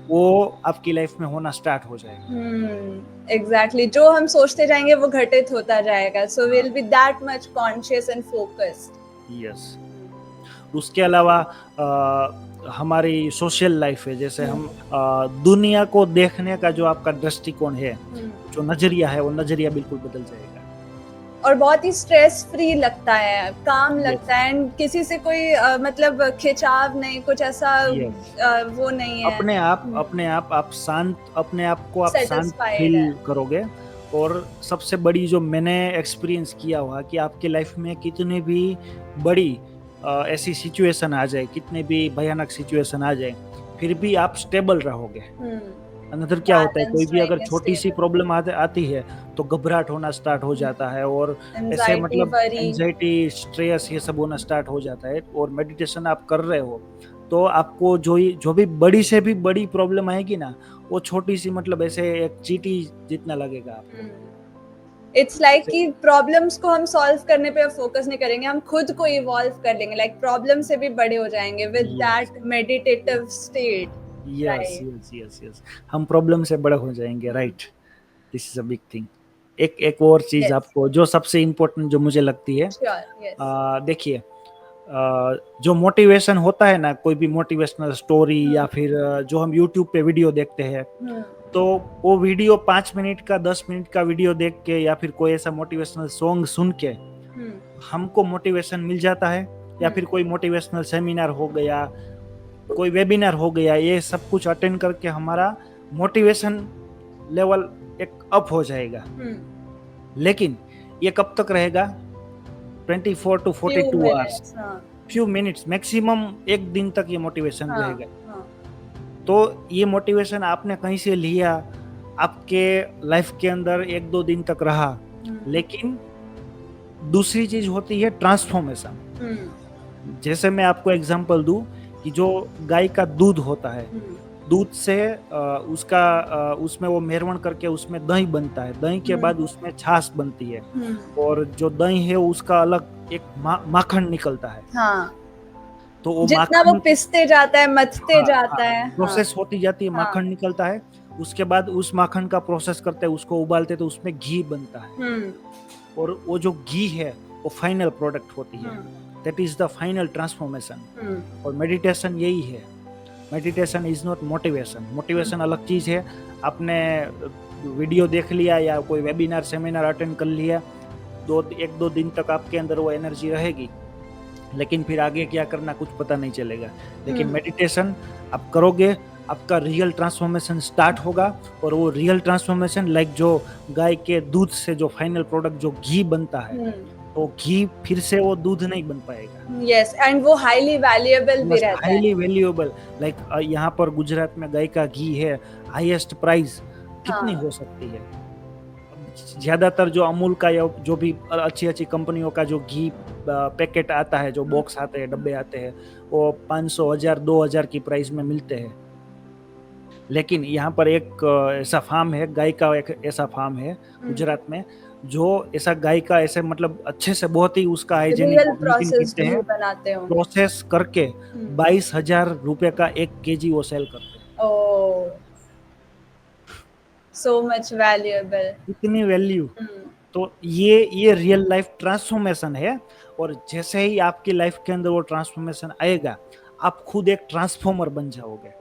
Speaker 1: वो आपकी लाइफ में होना स्टार्ट हो जाएगा।
Speaker 2: एग्जैक्टली, जो हम सोचते जाएंगे वो घटित होता जाएगा। So we will be that much conscious and focused.
Speaker 1: Yes. उसके अलावा हमारी सोशल लाइफ है, जैसे हम दुनिया को देखने का जो आपका दृष्टिकोण है, जो नजरिया है, वो नजरिया बिल्कुल बदल जाएगा
Speaker 2: और बहुत ही स्ट्रेस फ्री लगता है, काम लगता है, एंड किसी से कोई मतलब खिंचाव नहीं, कुछ ऐसा वो नहीं है।
Speaker 1: अपने आप शांत, अपने आप को आप शांत फील करोगे। और सबसे बड़ी जो मैंने एक्सपीरियंस किया हुआ कि आपकी लाइफ में कितनी भी बड़ी ऐसी सिचुएशन आ जाए, कितने भी भयानक सिचुएशन आ जाए, फिर भी आप स्टेबल रहोगे। अनदर क्या होता है, कोई भी अगर छोटी सी प्रॉब्लम आती है तो घबराहट होना स्टार्ट हो जाता है और ऐसे मतलब एंजाइटी, स्ट्रेस, ये सब होना स्टार्ट हो जाता है। और मेडिटेशन आप कर रहे हो तो आपको जो भी बड़ी से भी बड़ी प्रॉब्लम आएगी ना, वो छोटी सी मतलब ऐसे एक चींटी जितना लगेगा आपको।
Speaker 2: इट्स लाइक कि प्रॉब्लम्स को हम सॉल्व करने पे फोकस नहीं करेंगे, हम खुद को इवॉल्व कर लेंगे, लाइक प्रॉब्लम से भी बड़े हो जाएंगे with that meditative state.
Speaker 1: Yes, हम प्रॉब्लम से बड़े हो जाएंगे, right. This is a big thing. एक और चीज आपको जो सबसे इम्पोर्टेंट जो मुझे लगती है, देखिए जो मोटिवेशन होता है ना, कोई भी मोटिवेशनल स्टोरी या फिर जो हम YouTube पे वीडियो देखते हैं, तो वो वीडियो 5 मिनट का, 10 मिनट का वीडियो देख के या फिर कोई ऐसा मोटिवेशनल सॉन्ग सुन के हमको मोटिवेशन मिल जाता है, या फिर कोई मोटिवेशनल सेमिनार हो गया, कोई वेबिनार हो गया, ये सब कुछ अटेंड करके हमारा मोटिवेशन लेवल एक अप हो जाएगा। लेकिन ये कब तक रहेगा? 24 to
Speaker 2: few
Speaker 1: 42 hours,
Speaker 2: minutes, हाँ,
Speaker 1: few minutes मैक्सिमम एक दिन तक ये मोटिवेशन
Speaker 2: हाँ,
Speaker 1: रहेगा।
Speaker 2: हाँ,
Speaker 1: तो ये मोटिवेशन आपने कहीं से लिया, आपके लाइफ के अंदर 1-2 दिन तक रहा, लेकिन दूसरी चीज होती है ट्रांसफॉर्मेशन। जैसे मैं आपको एग्जांपल दूं कि जो गाय का दूध होता है, दूध से उसमें वो मेरवण करके उसमें दही बनता है, दही के बाद उसमें छाछ बनती है, और जो दही है उसका अलग एक माखन निकलता है।
Speaker 2: हाँ,
Speaker 1: तो वो
Speaker 2: जितना वो पिसते जाता है, मथते जाता है,
Speaker 1: प्रोसेस होती जाती है,
Speaker 2: हाँ,
Speaker 1: माखन निकलता है। उसके बाद उस माखन का प्रोसेस करते हैं, उसको उबालते हैं, तो उसमें घी बनता है, और वो जो घी है वो फाइनल प्रोडक्ट होती है, that is the final transformation. और मेडिटेशन यही है। Meditation is not motivation. Motivation अलग चीज है। आपने वीडियो देख लिया या कोई वेबिनार सेमिनार अटेंड कर लिया, 1-2 दिन तक आपके अंदर वो एनर्जी रहेगी, लेकिन फिर आगे क्या करना कुछ पता नहीं चलेगा। लेकिन मेडिटेशन आप करोगे, आपका रियल ट्रांसफॉर्मेशन स्टार्ट होगा, और वो रियल ट्रांसफॉर्मेशन लाइक जो गाय के दूध से जो फाइनल प्रोडक्ट जो घी बनता है, तो घी फिर से वो दूध नहीं बन पाएगा।
Speaker 2: यस, एंड वो हाईली वैल्यूएबल भी रहता है,
Speaker 1: हाईली वैल्यूएबल। लाइक यहाँ पर गुजरात में गाय का घी है, हाईएस्ट प्राइस कितनी हो सकती है? ज्यादातर जो अमूल का या जो भी अच्छी अच्छी कंपनियों का जो घी पैकेट आता है, जो बॉक्स आते हैं, डब्बे आते हैं, वो 500, 1000, 2000 की प्राइस में मिलते हैं। लेकिन यहाँ पर एक ऐसा फार्म है, गाय का एक ऐसा फार्म है गुजरात में, जो ऐसा गाय का ऐसे मतलब अच्छे से बहुत ही उसका हाइजीनिक करते हैं, प्रोसेस करके 22,000 रुपए का 1 kg वो सेल करते हैं।
Speaker 2: ओह, सो मच वैल्यूएबल,
Speaker 1: इतनी वैल्यू। तो ये रियल लाइफ ट्रांसफॉर्मेशन है। और जैसे ही आपकी लाइफ के अंदर वो ट्रांसफॉर्मेशन आएगा, आप खुद एक ट्रांसफॉर्मर बन जाओगे।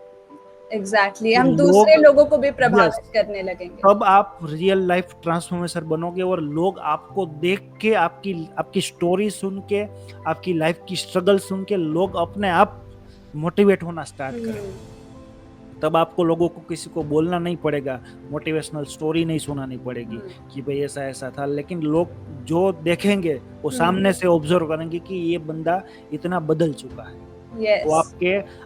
Speaker 2: एग्जैक्टली, हम दूसरे लोगों को भी प्रभावित करने लगेंगे।
Speaker 1: तब आप रियल लाइफ ट्रांसफॉर्मेशन बनोगे, और लोग आपको देख के, आपकी स्टोरी सुन के, आपकी लाइफ की स्ट्रगल सुन के लोग अपने आप मोटिवेट होना स्टार्ट करेंगे। तब आपको लोगों को किसी को बोलना नहीं पड़ेगा, मोटिवेशनल स्टोरी नहीं सुनानी पड़ेगी कि भाई ऐसा ऐसा था। लेकिन लोग जो देखेंगे वो सामने से ऑब्जर्व करेंगे कि ये बंदा इतना बदल चुका है।
Speaker 2: yes.
Speaker 1: वो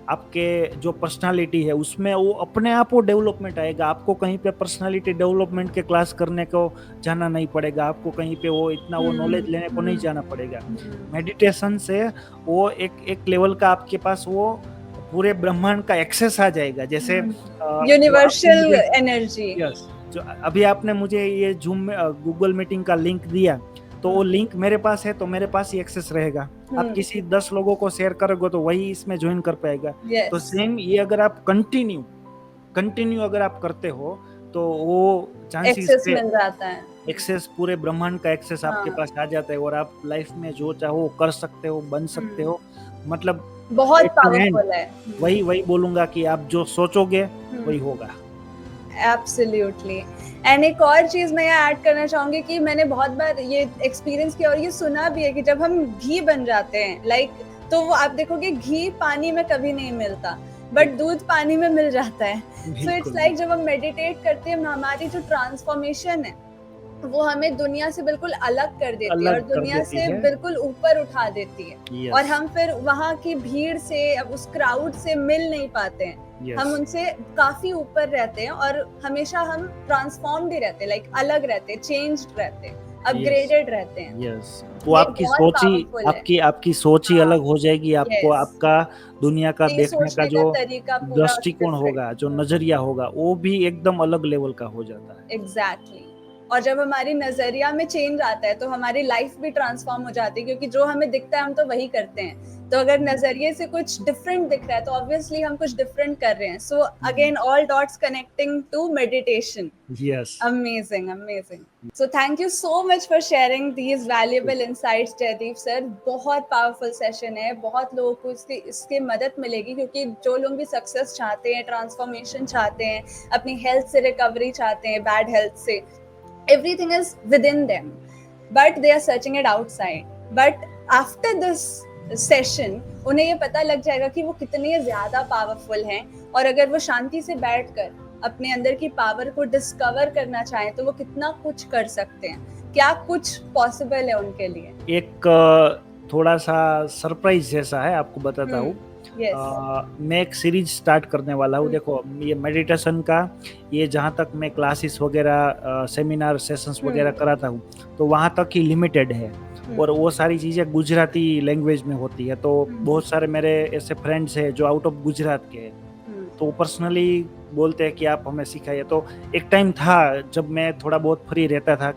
Speaker 1: आपके जो पर्सनालिटी है उसमें वो अपने आप वो डेवलपमेंट आएगा। आपको कहीं पे पर्सनालिटी डेवलपमेंट के क्लास करने को जाना नहीं पड़ेगा, आपको कहीं पे वो इतना वो नॉलेज लेने को नहीं जाना पड़ेगा। मेडिटेशन से वो एक लेवल का आपके पास वो पूरे ब्रह्मांड का एक्सेस आ जाएगा। जैसे
Speaker 2: यूनिवर्सल एनर्जी।
Speaker 1: यस, जो अभी आपने मुझे ये जूम में गूगल मीटिंग का लिंक दिया, तो वो लिंक मेरे पास है, तो मेरे पास ही एक्सेस रहेगा। आप किसी 10 लोगों को शेयर करोगे तो वही इसमें ज्वाइन कर पाएगा। तो सेम ये अगर आप कंटिन्यू अगर आप करते हो, तो वो चांसेस
Speaker 2: मिल जाता है, एक्सेस,
Speaker 1: पूरे ब्रह्मांड का एक्सेस आपके पास आ जाता है, और आप लाइफ में जो चाहो कर सकते हो, बन सकते हो। मतलब
Speaker 2: बहुत पावरफुल है।
Speaker 1: वही बोलूंगा कि आप जो सोचोगे वही होगा।
Speaker 2: एब्सोल्युटली। एंड एक और चीज मैं यहाँ ऐड करना चाहूंगी कि मैंने बहुत बार ये एक्सपीरियंस किया और ये सुना भी है कि जब हम घी बन जाते हैं, लाइक, तो वो आप देखोगे घी पानी में कभी नहीं मिलता, बट दूध पानी में मिल जाता है। सो इट्स लाइक जब हम मेडिटेट करते हैं, हमारी जो ट्रांसफॉर्मेशन है वो हमें दुनिया से बिल्कुल अलग कर देती है, और दुनिया से बिल्कुल ऊपर उठा देती है। और हम फिर वहाँ की भीड़ से, अब उस क्राउड से मिल नहीं पाते हैं। हम उनसे काफी ऊपर रहते हैं, और हमेशा हम ट्रांसफॉर्म्ड ही रहते हैं, लाइक अलग रहते हैं, चेंज्ड रहते हैं, अपग्रेडेड रहते हैं।
Speaker 1: वो आपकी सोच ही अलग हो जाएगी। आपको आपका दुनिया का देखने का जो दृष्टिकोण होगा, जो नजरिया होगा, वो भी एकदम अलग लेवल का हो जाता है।
Speaker 2: एग्जैक्टली। और जब हमारी नजरिया में चेंज आता है तो हमारी लाइफ भी ट्रांसफॉर्म हो जाती है, क्योंकि जो हमें दिखता है हम तो वही करते हैं। तो अगर नजरिए से कुछ डिफरेंट दिख रहा है तो ऑब्वियसली हम कुछ डिफरेंट कर रहे हैं। So again all dots connecting to meditation.
Speaker 1: Yes,
Speaker 2: amazing. So thank you so much for sharing these valuable insights Jaydeep sir. बहुत पावरफुल सेशन है, बहुत लोगों को इसकी मदद मिलेगी, क्योंकि जो लोग भी सक्सेस चाहते हैं, ट्रांसफॉर्मेशन चाहते हैं, अपनी हेल्थ से रिकवरी चाहते हैं, बैड हेल्थ से, everything is within them, but they are searching it outside. But after this session उन्हें ये पता लग जाएगा कि वो कितने ज्यादा पावरफुल हैं, और अगर वो शांति से बैठकर अपने अंदर की पावर को डिस्कवर करना चाहें तो वो कितना कुछ कर सकते हैं। क्या कुछ पॉसिबल है उनके लिए?
Speaker 1: एक थोड़ा सा सरप्राइज जैसा है, आपको बताता हूँ। मैं एक सीरीज स्टार्ट करने वाला हूँ। देखो, ये मेडिटेशन का, ये जहाँ तक मैं क्लासेस वगैरह, सेमिनार सेशंस वगैरह कराता हूँ, तो वहाँ तक ही लिमिटेड है, और वो सारी चीज़ें गुजराती लैंग्वेज में होती है। तो बहुत सारे मेरे ऐसे फ्रेंड्स हैं जो आउट ऑफ गुजरात के हैं, तो पर्सनली बोलते हैं कि आप हमें सिखाइए। तो एक टाइम था जब मैं थोड़ा बहुत फ्री रहता था,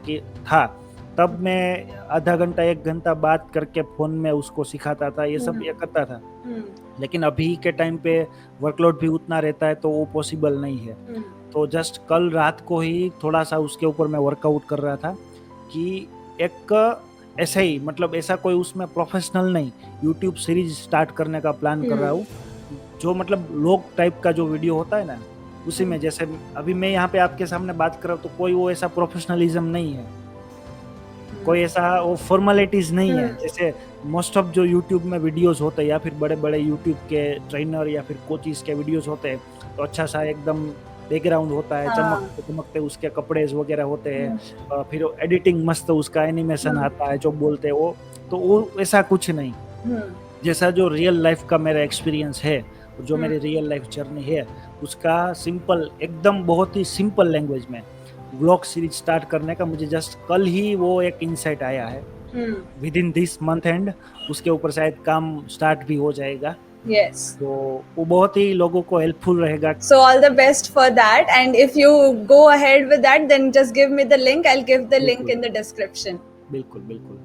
Speaker 1: तब मैं आधा घंटा 1 घंटा बात करके फ़ोन में उसको सिखाता था, ये सब ये करता था। लेकिन अभी के टाइम पे वर्कलोड भी उतना रहता है, तो वो पॉसिबल नहीं है। तो जस्ट कल रात को ही थोड़ा-सा उसके ऊपर मैं वर्कआउट कर रहा था कि एक ऐसे ही, मतलब ऐसा कोई उसमें प्रोफेशनल नहीं, यूट्यूब सीरीज़ स्टार्ट करने का प्लान कर रहा हूँ। जो मतलब व्लॉग टाइप का जो वीडियो होता है ना, उसी में, जैसे अभी मैं यहाँ पे आपके सामने बात कर रहा हूँ, तो कोई वो ऐसा प्रोफेशनलिज्म नहीं है, कोई ऐसा वो फॉर्मेलिटीज़ नहीं है। जैसे मोस्ट ऑफ जो यूट्यूब में वीडियोस होते हैं, या फिर बड़े-बड़े यूट्यूब के ट्रेनर या फिर कोचेस के वीडियोस होते हैं, तो अच्छा सा एकदम बैकग्राउंड होता है, चमकते-चमकते उसके कपड़े वगैरह होते हैं, फिर एडिटिंग मस्त, उसका एनिमेशन आता है, जो बोलते हैं वो, तो वो ऐसा कुछ नहीं। जैसा जो रियल लाइफ का मेरा एक्सपीरियंस है, जो मेरी रियल लाइफ जर्नी है, उसका सिंपल, एकदम बहुत ही सिंपल लैंग्वेज में व्लॉग सीरीज स्टार्ट करने का मुझे जस्ट कल ही वो एक इंसाइट आया है। With in this month and उसके ऊपर शायद काम स्टार्ट भी हो जाएगा।
Speaker 2: Yes.
Speaker 1: तो वो बहुत ही लोगों को हेल्पफुल रहेगा।
Speaker 2: So all the best for that, and if you go ahead with that, then just give me the link. I'll give the link in the description.
Speaker 1: बिल्कुल बिल्कुल,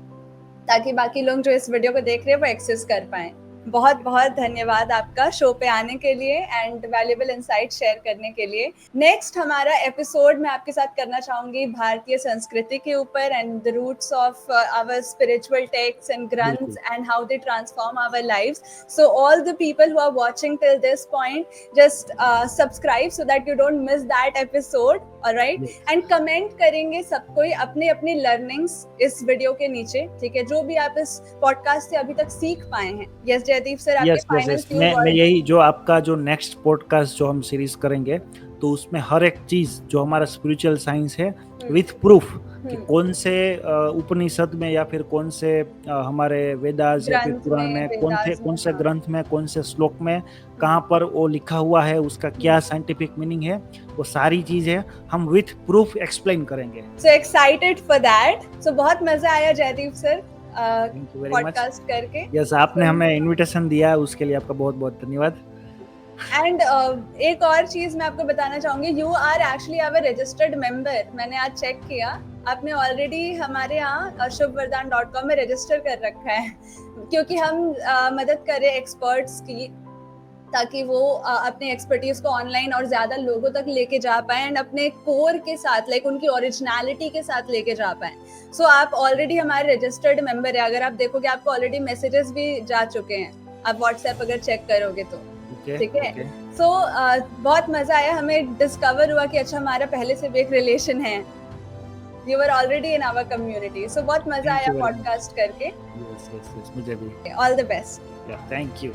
Speaker 2: ताकि बाकी लोग जो इस वीडियो को देख रहे हैं वो एक्सेस कर पाएं। बहुत बहुत धन्यवाद आपका शो पे आने के लिए एंड वैल्यूएबल इनसाइट शेयर करने के लिए। नेक्स्ट हमारा एपिसोड मैं आपके साथ करना चाहूंगी भारतीय संस्कृति के ऊपर and the roots of our spiritual text and ग्रंथ्स and how they transform our lives. So all the people who are watching till this point, just subscribe so that you don't miss that episode, alright? And comment करेंगे सब कोई अपनी अपनी लर्निंग्स इस वीडियो के नीचे, ठीक है, जो भी आप इस पॉडकास्ट से अभी तक सीख पाए हैं। यस जयदीप सर, आपके फाइनल फ्यू वर्ड्स।
Speaker 1: मैं यही, जो आपका जो नेक्स्ट पॉडकास्ट जो हम सीरीज करेंगे, तो उसमें हर एक चीज जो हमारा स्पिरिचुअल साइंस है विथ प्रूफ, कि कौन से उपनिषद में या फिर कौन से हमारे वेदास या फिर पुराण में, कौन से ग्रंथ में, कौन से श्लोक में, कहाँ पर वो लिखा हुआ है, उसका क्या साइंटिफिक मीनिंग है, वो सारी चीजें हम विथ प्रूफ एक्सप्लेन करेंगे।
Speaker 2: So excited for that. So बहुत मजा आया जयदीप सर पॉडकास्ट करके।
Speaker 1: यस, आपने हमें इनविटेशन दिया, उसके लिए आपका बहुत बहुत धन्यवाद।
Speaker 2: एंड एक और चीज मैं आपको बताना चाहूंगी, you are actually our registered member. मैंने आज चेक किया, आपने ऑलरेडी हमारे यहाँ shubhvardhan.com में रजिस्टर कर रखा है, क्योंकि हम मदद करें एक्सपर्ट्स की, ताकि वो अपने एक्सपर्टीज को ऑनलाइन और ज्यादा लोगों तक लेके जा पाए एंड अपने कोर के साथ, लाइक उनकी ओरिजिनलिटी के साथ लेके जा पाए। सो आप ऑलरेडी हमारे रजिस्टर्ड मेंबर है। अगर आप देखोगे आपको ऑलरेडी मैसेजेस भी जा चुके हैं, आप व्हाट्सएप अगर चेक करोगे तो, ठीक है। सो बहुत मजा आया, हमें डिस्कवर हुआ कि अच्छा हमारा पहले से भी एक रिलेशन है। You were already in our community. So बहुत मजा आया पॉडकास्ट करके।
Speaker 1: Yes, मुझे भी।
Speaker 2: All the best.
Speaker 1: Yeah, thank you.